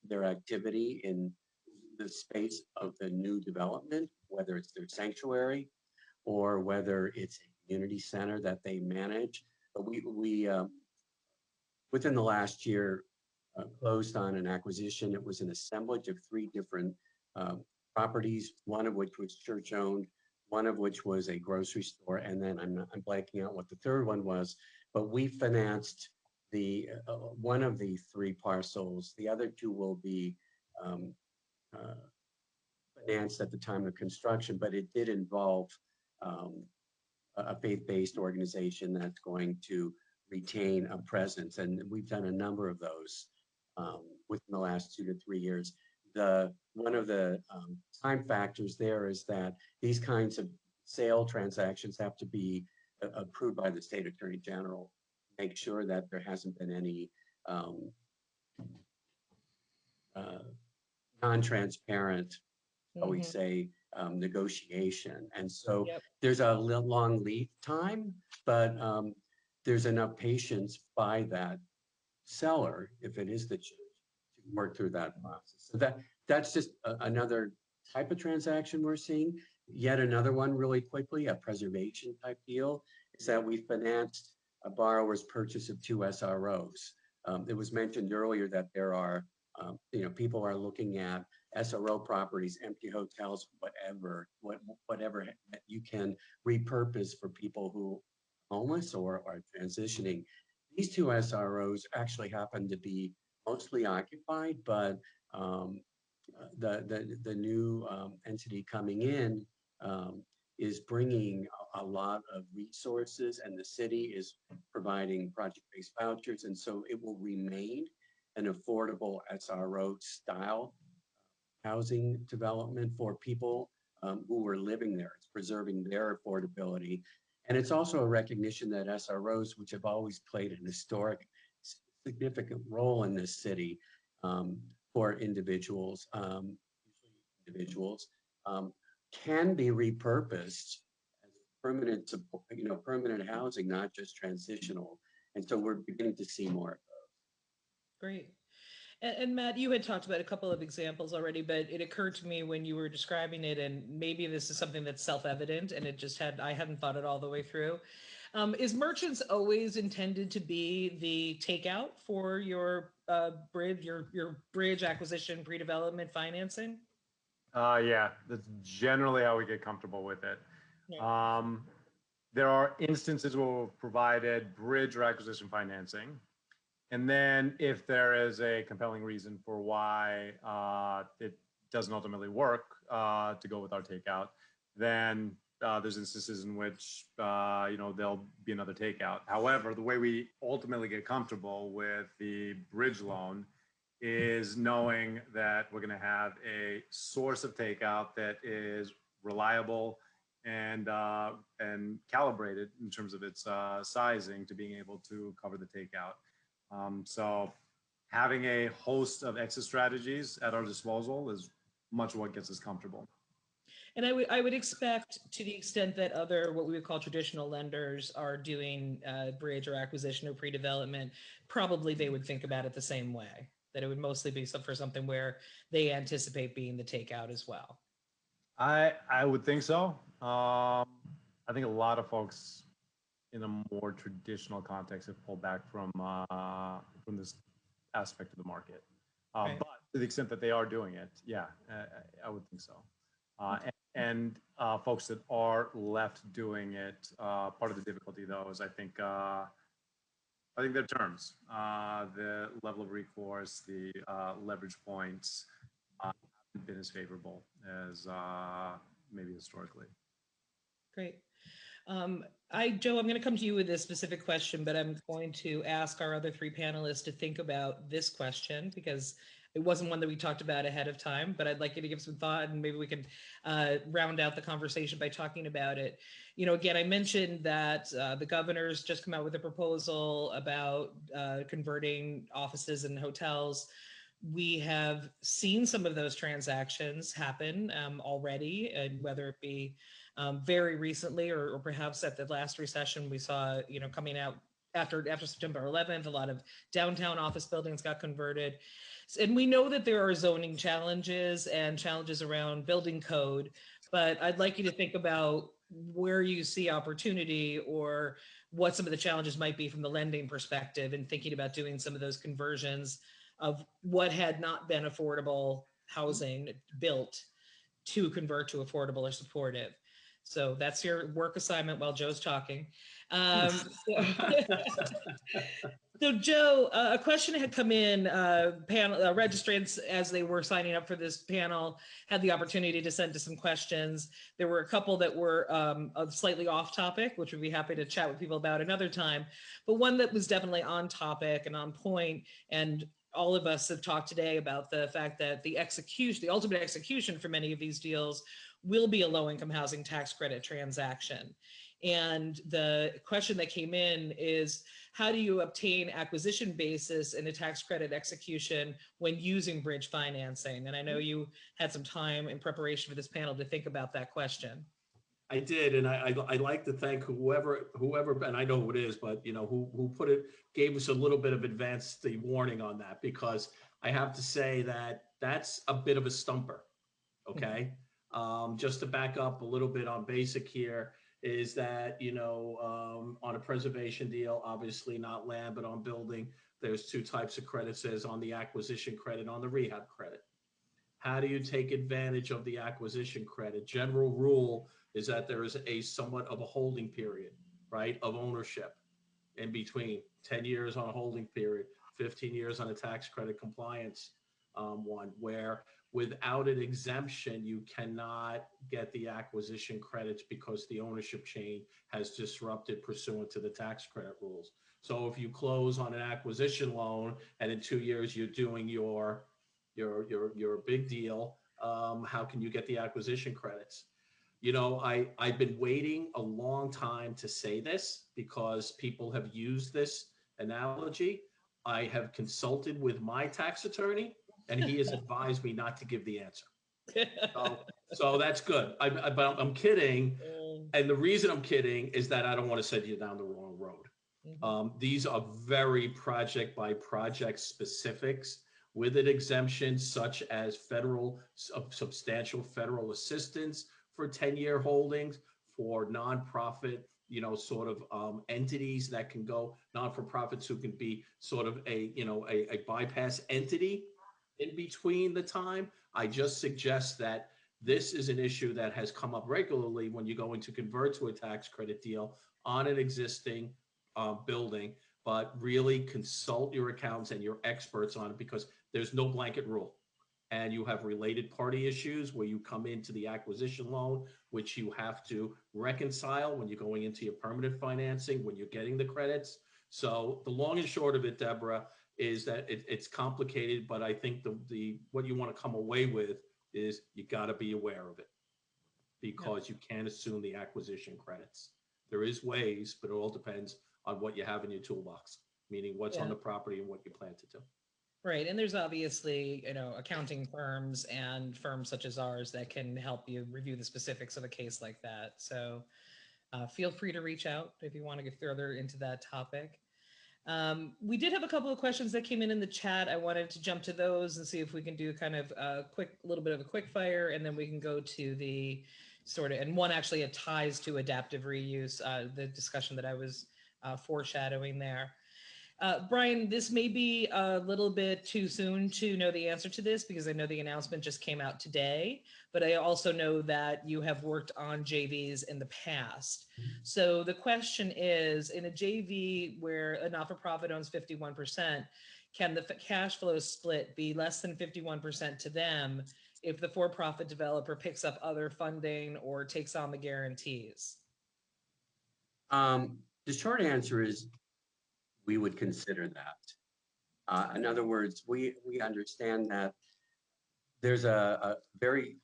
their activity in the space of the new development, whether it's their sanctuary or whether it's a community center that they manage. But we within the last year closed on an acquisition. It was an assemblage of 3 different properties, one of which was church owned, one of which was a grocery store, and then I'm blanking out what the third one was, but we financed the one of the three parcels. The other two will be um, uh, financed at the time of construction, but it did involve um, a faith-based organization that's going to retain a presence. And we've done a number of those within the last 2 to 3 years. One of the time factors there is that these kinds of sale transactions have to be approved by the state attorney general. Make sure that there hasn't been any um, uh, non-transparent, shall we Mhm. say, negotiation. And so Yep. there's a long lead time, but there's enough patience by that seller, if it is the church, to work through that process. So that's just another type of transaction we're seeing. Yet another one really quickly, a preservation type deal, is that we financed a borrower's purchase of 2 SROs. It was mentioned earlier that there are, people are looking at SRO properties, empty hotels, whatever that you can repurpose for people who are homeless or are transitioning. These 2 SROs actually happen to be mostly occupied, but the new entity coming in is bringing a lot of resources, and the city is providing project-based vouchers, and so it will remain an affordable SRO style housing development for people who were living there. It's preserving their affordability. And it's also a recognition that SROs, which have always played an historic, significant role in this city for individuals, um, can be repurposed as permanent support, permanent housing, not just transitional. And so we're beginning to see more. Great. And Matt, you had talked about a couple of examples already, but it occurred to me when you were describing it, and maybe this is something that's self-evident and I hadn't thought it all the way through. Is merchants always intended to be the takeout for your bridge, your bridge acquisition, pre-development financing? Yeah, that's generally how we get comfortable with it. Yeah. There are instances where we've provided bridge or acquisition financing. And then if there is a compelling reason for why it doesn't ultimately work to go with our takeout, then there's instances in which there'll be another takeout. However, the way we ultimately get comfortable with the bridge loan is knowing that we're going to have a source of takeout that is reliable and calibrated in terms of its sizing to being able to cover the takeout. So having a host of exit strategies at our disposal is much what gets us comfortable. And I would expect, to the extent that other what we would call traditional lenders are doing bridge or acquisition or pre-development, probably they would think about it the same way, that it would mostly be for something where they anticipate being the takeout as well. I would think so. I think a lot of folks in a more traditional context have pulled back from this aspect of the market. Right. But to the extent that they are doing it, yeah, I would think so. And folks that are left doing it, part of the difficulty though is I think their terms, the level of recourse, the leverage points haven't been as favorable as maybe historically. Great. Joe, I'm going to come to you with a specific question, but I'm going to ask our other three panelists to think about this question because it wasn't one that we talked about ahead of time, but I'd like you to give some thought and maybe we can round out the conversation by talking about it. Again, I mentioned that the governor's just come out with a proposal about converting offices and hotels. We have seen some of those transactions happen already, and whether it be very recently or perhaps at the last recession, we saw, coming out after September 11th, a lot of downtown office buildings got converted. And we know that there are zoning challenges and challenges around building code, but I'd like you to think about where you see opportunity or what some of the challenges might be from the lending perspective and thinking about doing some of those conversions of what had not been affordable housing built to convert to affordable or supportive. So that's your work assignment while Joe's talking. So, so Joe, a question had come in, panel registrants, as they were signing up for this panel, had the opportunity to send to some questions. There were a couple that were slightly off topic, which we'd be happy to chat with people about another time, but one that was definitely on topic and on point. And all of us have talked today about the fact that the ultimate execution for many of these deals will be a low-income housing tax credit transaction. And the question that came in is, how do you obtain acquisition basis in a tax credit execution when using bridge financing? And I know you had some time in preparation for this panel to think about that question. I did, and I like to thank whoever, and I know who it is, but who gave us a little bit of advance warning on that, because I have to say that that's a bit of a stumper. Okay, just to back up a little bit on basic here is that on a preservation deal, obviously not land, but on building, there's two types of credits. There's on the acquisition credit, on the rehab credit. How do you take advantage of the acquisition credit? General rule is that there is a somewhat of a holding period, right, of ownership in between. 10 years on a holding period, 15 years on a tax credit compliance one, where without an exemption, you cannot get the acquisition credits because the ownership chain has disrupted pursuant to the tax credit rules. So if you close on an acquisition loan and in 2 years you're doing your big deal, how can you get the acquisition credits? I've been waiting a long time to say this because people have used this analogy. I have consulted with my tax attorney, and he has advised me not to give the answer. So that's good. But I'm kidding. And the reason I'm kidding is that I don't want to send you down the wrong road. These are very project by project specifics with an exemption, such as substantial federal assistance for 10-year holdings, for nonprofit, entities that can go, not-for-profits who can be sort of a bypass entity in between the time. I just suggest that this is an issue that has come up regularly when you're going to convert to a tax credit deal on an existing building, but really consult your accountants and your experts on it, because there's no blanket rule. And you have related party issues where you come into the acquisition loan, which you have to reconcile when you're going into your permanent financing, when you're getting the credits. So the long and short of it, Deborah, is that it's complicated, but I think what you want to come away with is you got to be aware of it, because you can't assume the acquisition credits. There is ways, but it all depends on what you have in your toolbox, meaning what's on the property and what you plan to do. Right. And there's obviously, accounting firms and firms such as ours that can help you review the specifics of a case like that. So feel free to reach out if you want to get further into that topic. We did have a couple of questions that came in the chat. I wanted to jump to those and see if we can do kind of a little bit of a quick fire, and then we can go to the and one actually it ties to adaptive reuse, the discussion that I was foreshadowing there. Brian, this may be a little bit too soon to know the answer to this, because I know the announcement just came out today, but I also know that you have worked on JVs in the past. So the question is, in a JV where a not-for-profit owns 51%, can the cash flow split be less than 51% to them if the for-profit developer picks up other funding or takes on the guarantees? The short answer is we would consider that. In other words, we understand that there's a very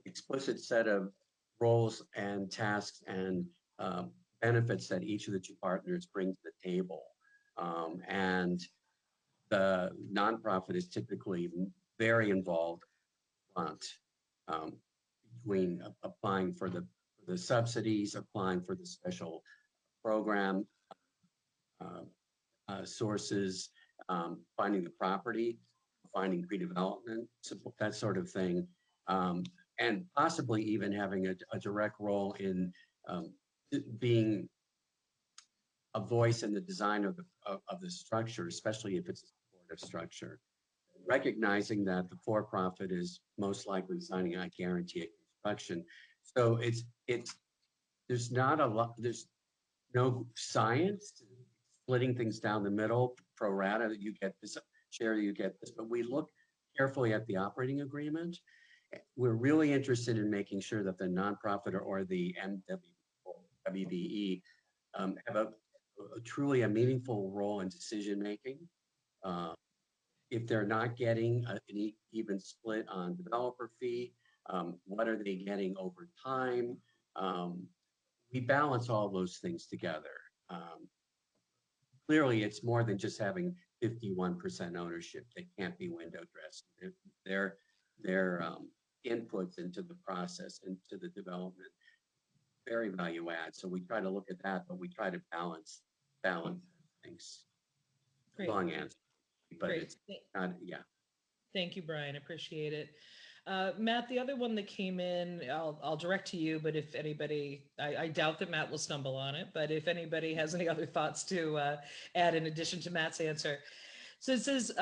explicit set of roles and tasks and benefits that each of the two partners bring to the table. And the nonprofit is typically very involved between applying for the subsidies, applying for the special program sources, finding the property, finding pre-development, that sort of thing, and possibly even having a direct role in being a voice in the design of the structure, especially if it's a supportive structure. Recognizing that the for-profit is most likely signing a guarantee of construction. So there's not a lot, there's no science to splitting things down the middle, pro rata, that you get this share, you get this, but we look carefully at the operating agreement. We're really interested in making sure that the nonprofit or the MWBE have a truly a meaningful role in decision making. If they're not getting an even split on developer fee, what are they getting over time? We balance all those things together. Clearly, it's more than just having 51% ownership. They can't be window dressed. Their inputs into the process, into the development, very value add. So we try to look at that, but we try to balance things. Great. Long answer, but Great. it's not, yeah. Thank you, Brian. Appreciate it. Matt, the other one that came in, I'll direct to you, but if anybody, I doubt that Matt will stumble on it, but if anybody has any other thoughts to add in addition to Matt's answer. So it says,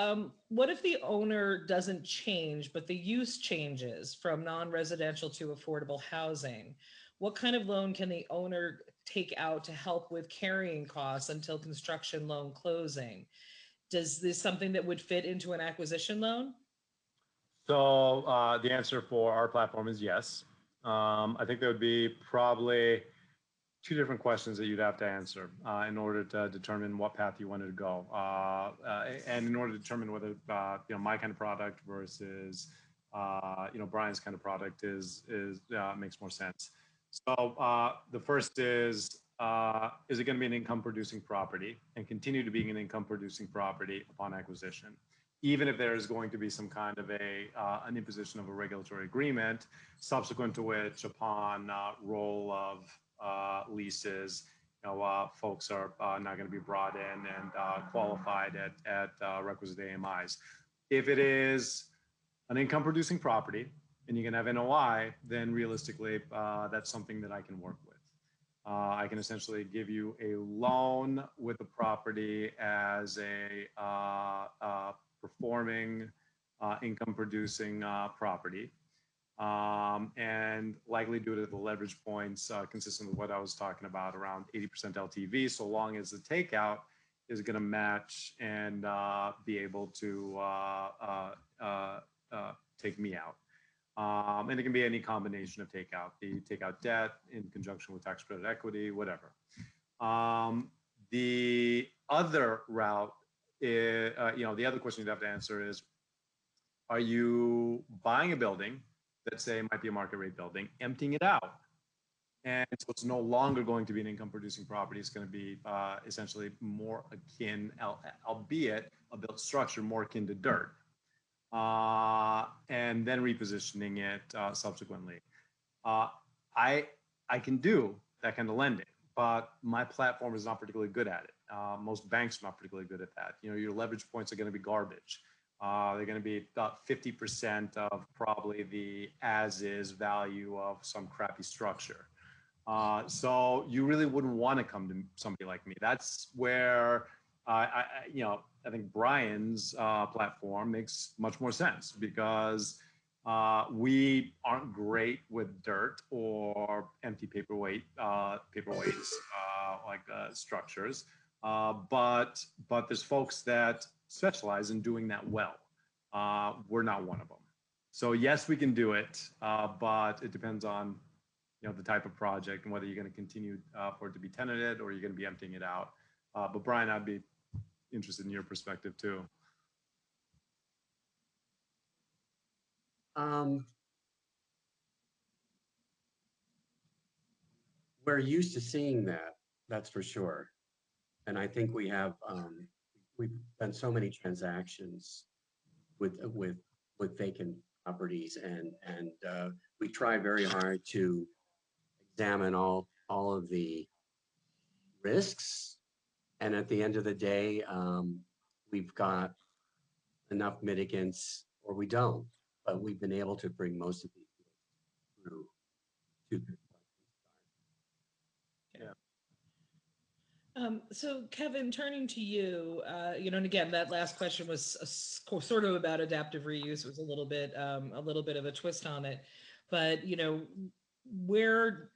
what if the owner doesn't change, but the use changes from non-residential to affordable housing? What kind of loan can the owner take out to help with carrying costs until construction loan closing? Does this something that would fit into an acquisition loan? So the answer for our platform is yes. I think there would be probably two different questions that you'd have to answer in order to determine what path you wanted to go, and in order to determine whether my kind of product versus Brian's kind of product is makes more sense. So the first is it going to be an income producing property and continue to be an income producing property upon acquisition, even if there is going to be some kind of an imposition of a regulatory agreement, subsequent to which, upon roll of leases, folks are not going to be brought in and qualified at requisite AMIs. If it is an income producing property and you can have NOI, then realistically, that's something that I can work with. I can essentially give you a loan with the property as a performing income producing property, and likely due to the leverage points consistent with what I was talking about, around 80% LTV, so long as the takeout is going to match and be able to take me out. And it can be any combination of takeout, the takeout debt in conjunction with tax credit equity, whatever. The other route is, the other question you'd have to answer is, are you buying a building that, say, might be a market rate building, emptying it out? And so it's no longer going to be an income producing property. It's going to be essentially more akin, albeit a built structure, more akin to dirt. And then repositioning it subsequently. I can do that kind of lending, but my platform is not particularly good at it. Most banks are not particularly good at that. Your leverage points are going to be garbage. They're going to be about 50% of probably the as-is value of some crappy structure. So you really wouldn't want to come to somebody like me. That's where I think Brian's platform makes much more sense, because we aren't great with dirt or empty paperweights like structures, but there's folks that specialize in doing that well. We're not one of them. So yes, we can do it, but it depends on the type of project and whether you're going to continue for it to be tenanted or you're going to be emptying it out. But Brian, I'd be interested in your perspective too. We're used to seeing that, that's for sure. And I think we have, we've done so many transactions with vacant properties, and we try very hard to examine all of the risks. And at the end of the day, we've got enough mitigants, or we don't, but we've been able to bring most of these through to the So Kevin, turning to you, and again, that last question was sort of about adaptive reuse. It was a little bit of a twist on it, but where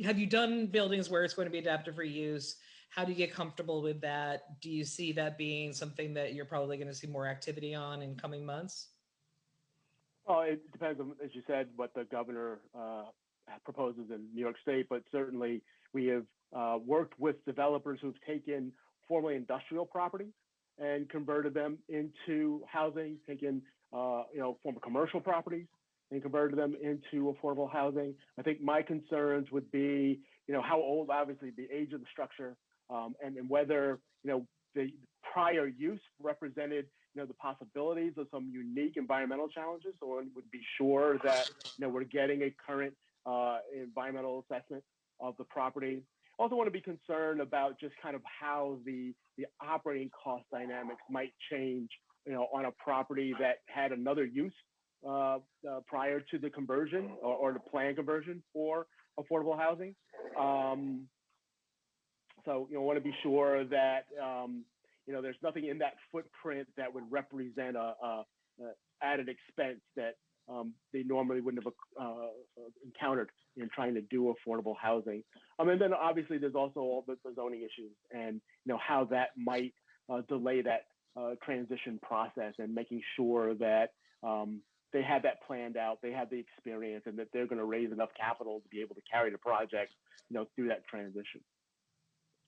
have you done buildings where it's going to be adaptive reuse? How do you get comfortable with that? Do you see that being something that you're probably going to see more activity on in coming months? Well, it depends on, as you said, what the governor proposes in New York State, but certainly we have worked with developers who've taken formerly industrial property and converted them into housing, taken former commercial properties and converted them into affordable housing. I think my concerns would be, how old, obviously, the age of the structure, and whether the prior use represented the possibilities of some unique environmental challenges, so one would be sure that we're getting a current environmental assessment of the property. Also want to be concerned about just kind of how the operating cost dynamics might change on a property that had another use prior to the conversion or the planned conversion for affordable housing. So want to be sure that there's nothing in that footprint that would represent a added expense that they normally wouldn't have encountered in trying to do affordable housing. And then obviously there's also all the zoning issues and how that might delay that transition process, and making sure that they have that planned out, they have the experience, and that they're going to raise enough capital to be able to carry the project through that transition.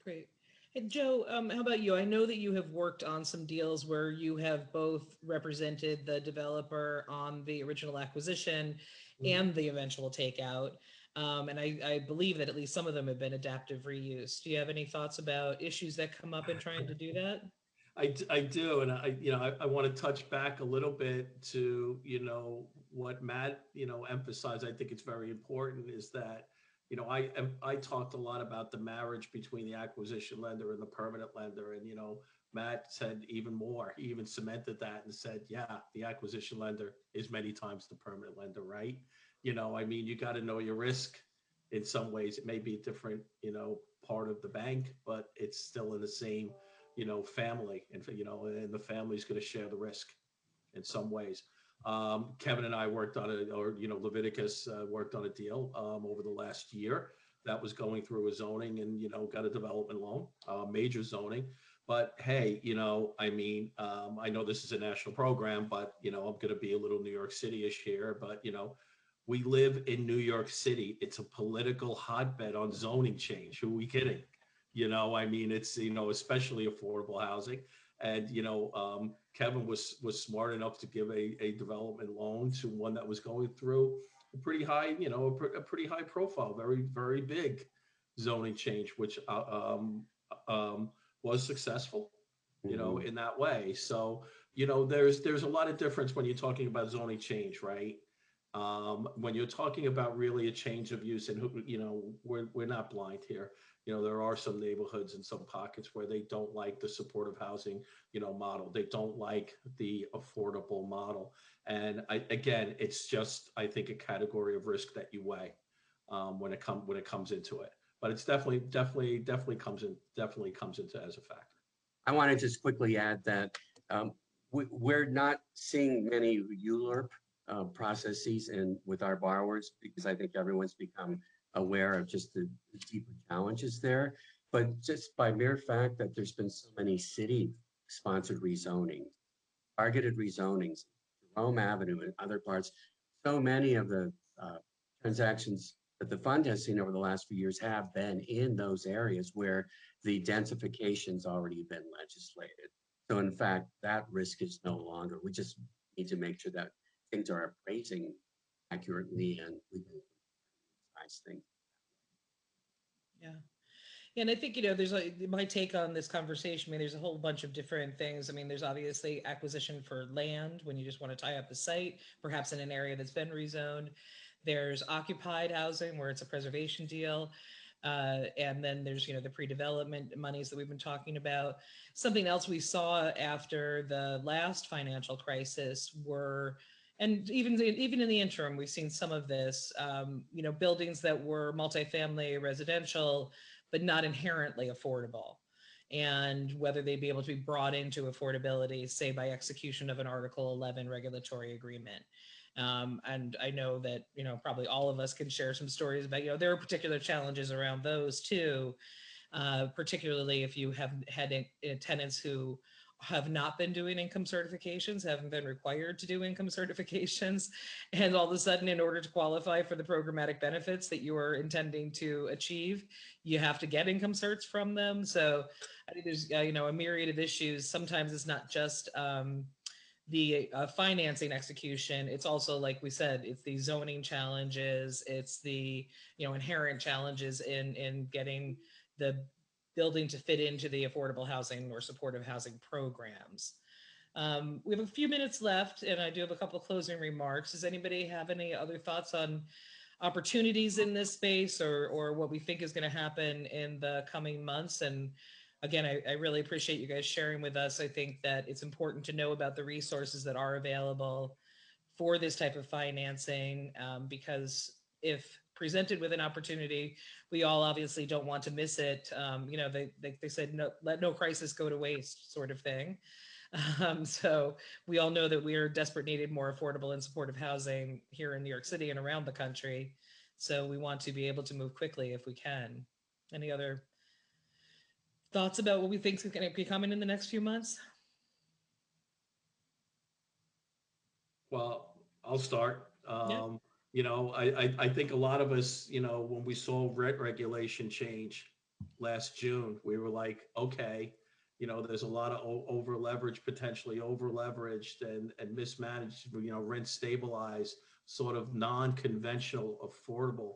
Great. And Joe, how about you? I know that you have worked on some deals where you have both represented the developer on the original acquisition and the eventual takeout. And I believe that at least some of them have been adaptive reuse. Do you have any thoughts about issues that come up in trying to do that? I do, and I want to touch back a little bit to what Matt emphasized. I think it's very important is that I talked a lot about the marriage between the acquisition lender and the permanent lender, and Matt said even more. He even cemented that and said, yeah, the acquisition lender is many times the permanent lender, right? You got to know your risk. In some ways, it may be a different part of the bank, but it's still in the same family, and and the family's going to share the risk in some ways. Kevin and I worked on Leviticus worked on a deal over the last year that was going through a zoning and got a development loan, major zoning. But hey, I know this is a national program, but I'm going to be a little New York City-ish here, but we live in New York City. It's a political hotbed on zoning change. Who are we kidding? It's especially affordable housing. And Kevin was smart enough to give a development loan to one that was going through a pretty high, a pretty high profile, very, very big zoning change, which was successful, in that way. So there's a lot of difference when you're talking about zoning change, right? When you're talking about really a change of use, and we're not blind here. There are some neighborhoods and some pockets where they don't like the supportive housing, model. They don't like the affordable model. And again, it's just, I think, a category of risk that you weigh when it comes into it. But it's definitely comes into as a factor. I want to just quickly add that we're not seeing many ULURP processes with our borrowers, because I think everyone's become aware of just the deeper challenges there. But just by mere fact that there's been so many city-sponsored rezonings, targeted rezonings, Jerome Avenue and other parts, so many of the transactions that the fund has seen over the last few years have been in those areas where the densification's already been legislated. So in fact, that risk is no longer. We just need to make sure that things are appraising accurately and we can size things. Yeah. And I think, there's my take on this conversation. There's a whole bunch of different things. There's obviously acquisition for land when you just want to tie up the site, perhaps in an area that's been rezoned. There's occupied housing where it's a preservation deal. And then there's, the pre-development monies that we've been talking about. Something else we saw after the last financial crisis and even in the interim, we've seen some of this, buildings that were multifamily residential, but not inherently affordable, and whether they'd be able to be brought into affordability, say by execution of an Article 11 regulatory agreement. And I know that, probably all of us can share some stories about, there are particular challenges around those too, particularly if you have had tenants who have not been doing income certifications, haven't been required to do income certifications. And all of a sudden, in order to qualify for the programmatic benefits that you are intending to achieve, you have to get income certs from them. So I think there's, a myriad of issues. Sometimes it's not just the financing execution. It's also, like we said, it's the zoning challenges. It's the, inherent challenges in getting the building to fit into the affordable housing or supportive housing programs. We have a few minutes left, and I do have a couple of closing remarks. Does anybody have any other thoughts on opportunities in this space, or what we think is going to happen in the coming months? And again, I really appreciate you guys sharing with us. I think that it's important to know about the resources that are available for this type of financing, because if presented with an opportunity, we all obviously don't want to miss it. They said, no, let no crisis go to waste, sort of thing. So we all know that we are desperate needed more affordable and supportive housing here in New York City and around the country. So we want to be able to move quickly if we can. Any other thoughts about what we think is going to be coming in the next few months? Well, I'll start. Yeah. I think a lot of us, when we saw rent regulation change last June, we were like, okay, there's a lot of over leverage, potentially over leveraged and mismanaged, rent stabilized, sort of non-conventional affordable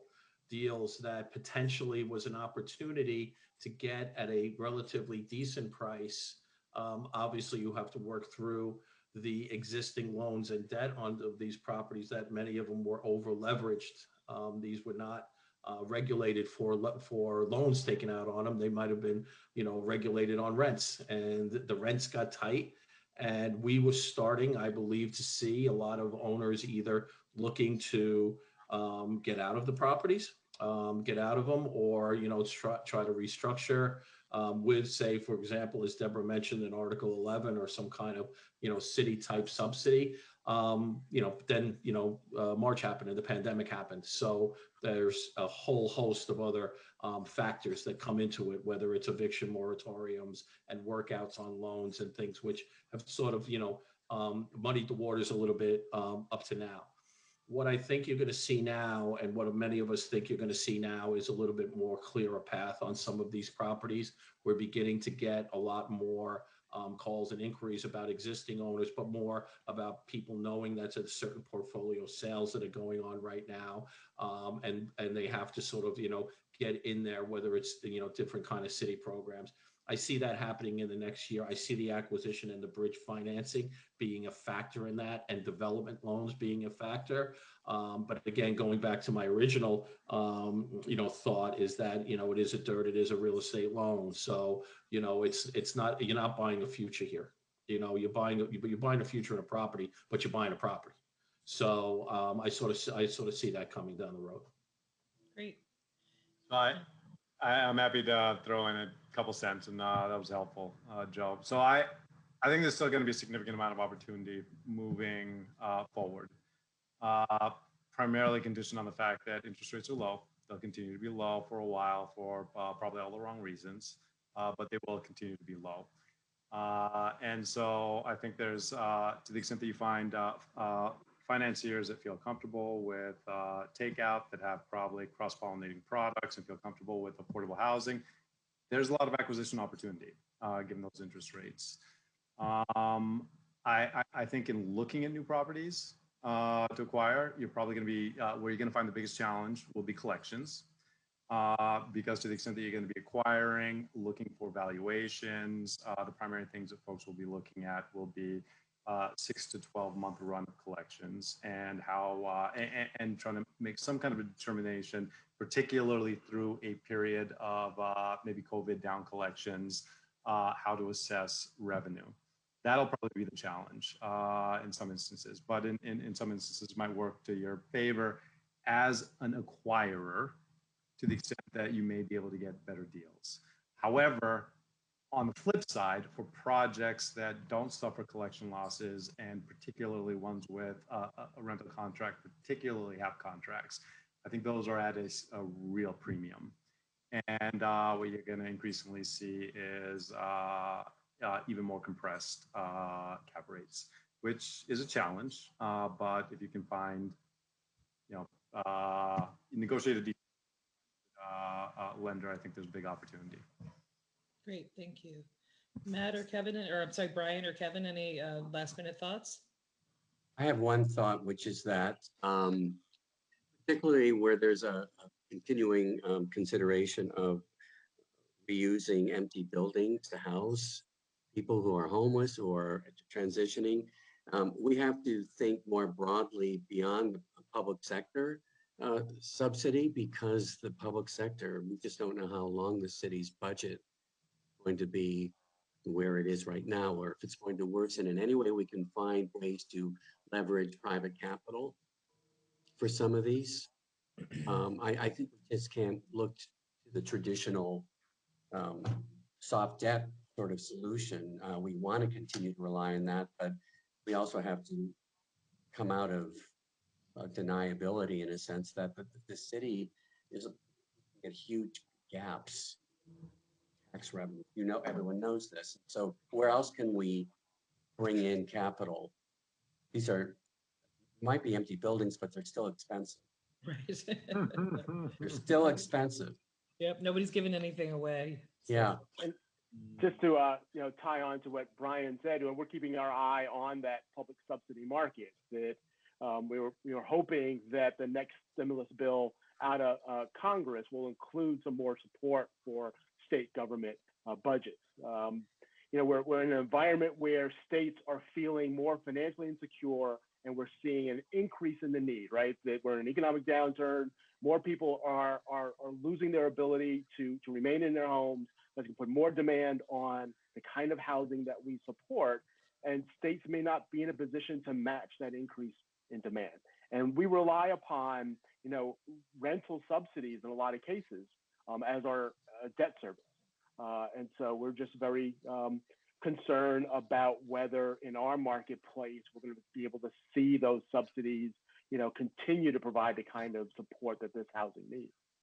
deals that potentially was an opportunity to get at a relatively decent price. Obviously, you have to work through the existing loans and debt on these properties that many of them were over leveraged. These were not regulated for loans taken out on them. They might have been, regulated on rents, and the rents got tight. And we were starting, I believe, to see a lot of owners either looking to get out of the properties, get out of them, or try to restructure with, say, for example, as Deborah mentioned in Article 11, or some kind of city type subsidy. Then March happened and the pandemic happened. So there's a whole host of other factors that come into it, whether it's eviction moratoriums and workouts on loans and things, which have sort of muddied the waters a little bit up to now. What I think you're going to see now, and what many of us think you're going to see now, is a little bit more clearer path on some of these properties. We're beginning to get a lot more calls and inquiries about existing owners, but more about people knowing that's a certain portfolio sales that are going on right now, and they have to sort of get in there, whether it's different kind of city programs. I see that happening in the next year. I see the acquisition and the bridge financing being a factor in that, and development loans being a factor. But again, going back to my original, thought is that, it is it is a real estate loan. So, it's not, you're not buying a future here. You're buying a future in a property, but you're buying a property. So I sort of see that coming down the road. Great. I'm happy to throw in a couple cents, and that was helpful, Joe. So I think there's still going to be a significant amount of opportunity moving forward, primarily conditioned on the fact that interest rates are low. They'll continue to be low for a while for probably all the wrong reasons, but they will continue to be low. And so I think there's, to the extent that you find financiers that feel comfortable with takeout, that have probably cross-pollinating products and feel comfortable with affordable housing, there's a lot of acquisition opportunity given those interest rates. I think in looking at new properties to acquire, you're probably going to be, where you're going to find the biggest challenge will be collections. Because to the extent that you're going to be acquiring, looking for valuations, the primary things that folks will be looking at will be 6 to 12 month run of collections, and how and trying to make some kind of a determination, particularly through a period of maybe COVID down collections, how to assess revenue. That'll probably be the challenge in some instances, but in some instances might work to your favor as an acquirer, to the extent that you may be able to get better deals. However, On the flip side, for projects that don't suffer collection losses, and particularly ones with a rental contract, particularly HAP contracts, I think those are at a real premium. And what you're going to increasingly see is even more compressed cap rates, which is a challenge. But if you can find, negotiated lender, I think there's a big opportunity. Great, thank you. Matt or Kevin, or I'm sorry, Brian or Kevin, any last minute thoughts? I have one thought, which is that particularly where there's a continuing consideration of reusing empty buildings to house people who are homeless or transitioning, we have to think more broadly beyond the public sector subsidy, because the public sector, we just don't know how long the city's budget is going to be where it is right now, or if it's going to worsen. In any way we can find ways to leverage private capital for some of these. I think we just can't look to the traditional soft debt sort of solution. We want to continue to rely on that, but we also have to come out of deniability in a sense that the city is at huge gaps, tax revenue. Everyone knows this. So where else can we bring in capital? These might be empty buildings, but they're still expensive. Right. They're still expensive. Yep, nobody's giving anything away. Yeah. And just to tie on to what Brian said, we're keeping our eye on that public subsidy market. That we were hoping that the next stimulus bill out of Congress will include some more support for state government budgets. We're in an environment where states are feeling more financially insecure, and we're seeing an increase in the need, right? That we're in an economic downturn. More people are losing their ability to remain in their homes. That can put more demand on the kind of housing that we support, and states may not be in a position to match that increase in demand. And we rely upon, rental subsidies in a lot of cases as our debt service. And so we're just very concerned about whether in our marketplace we're going to be able to see those subsidies, continue to provide the kind of support that this housing needs.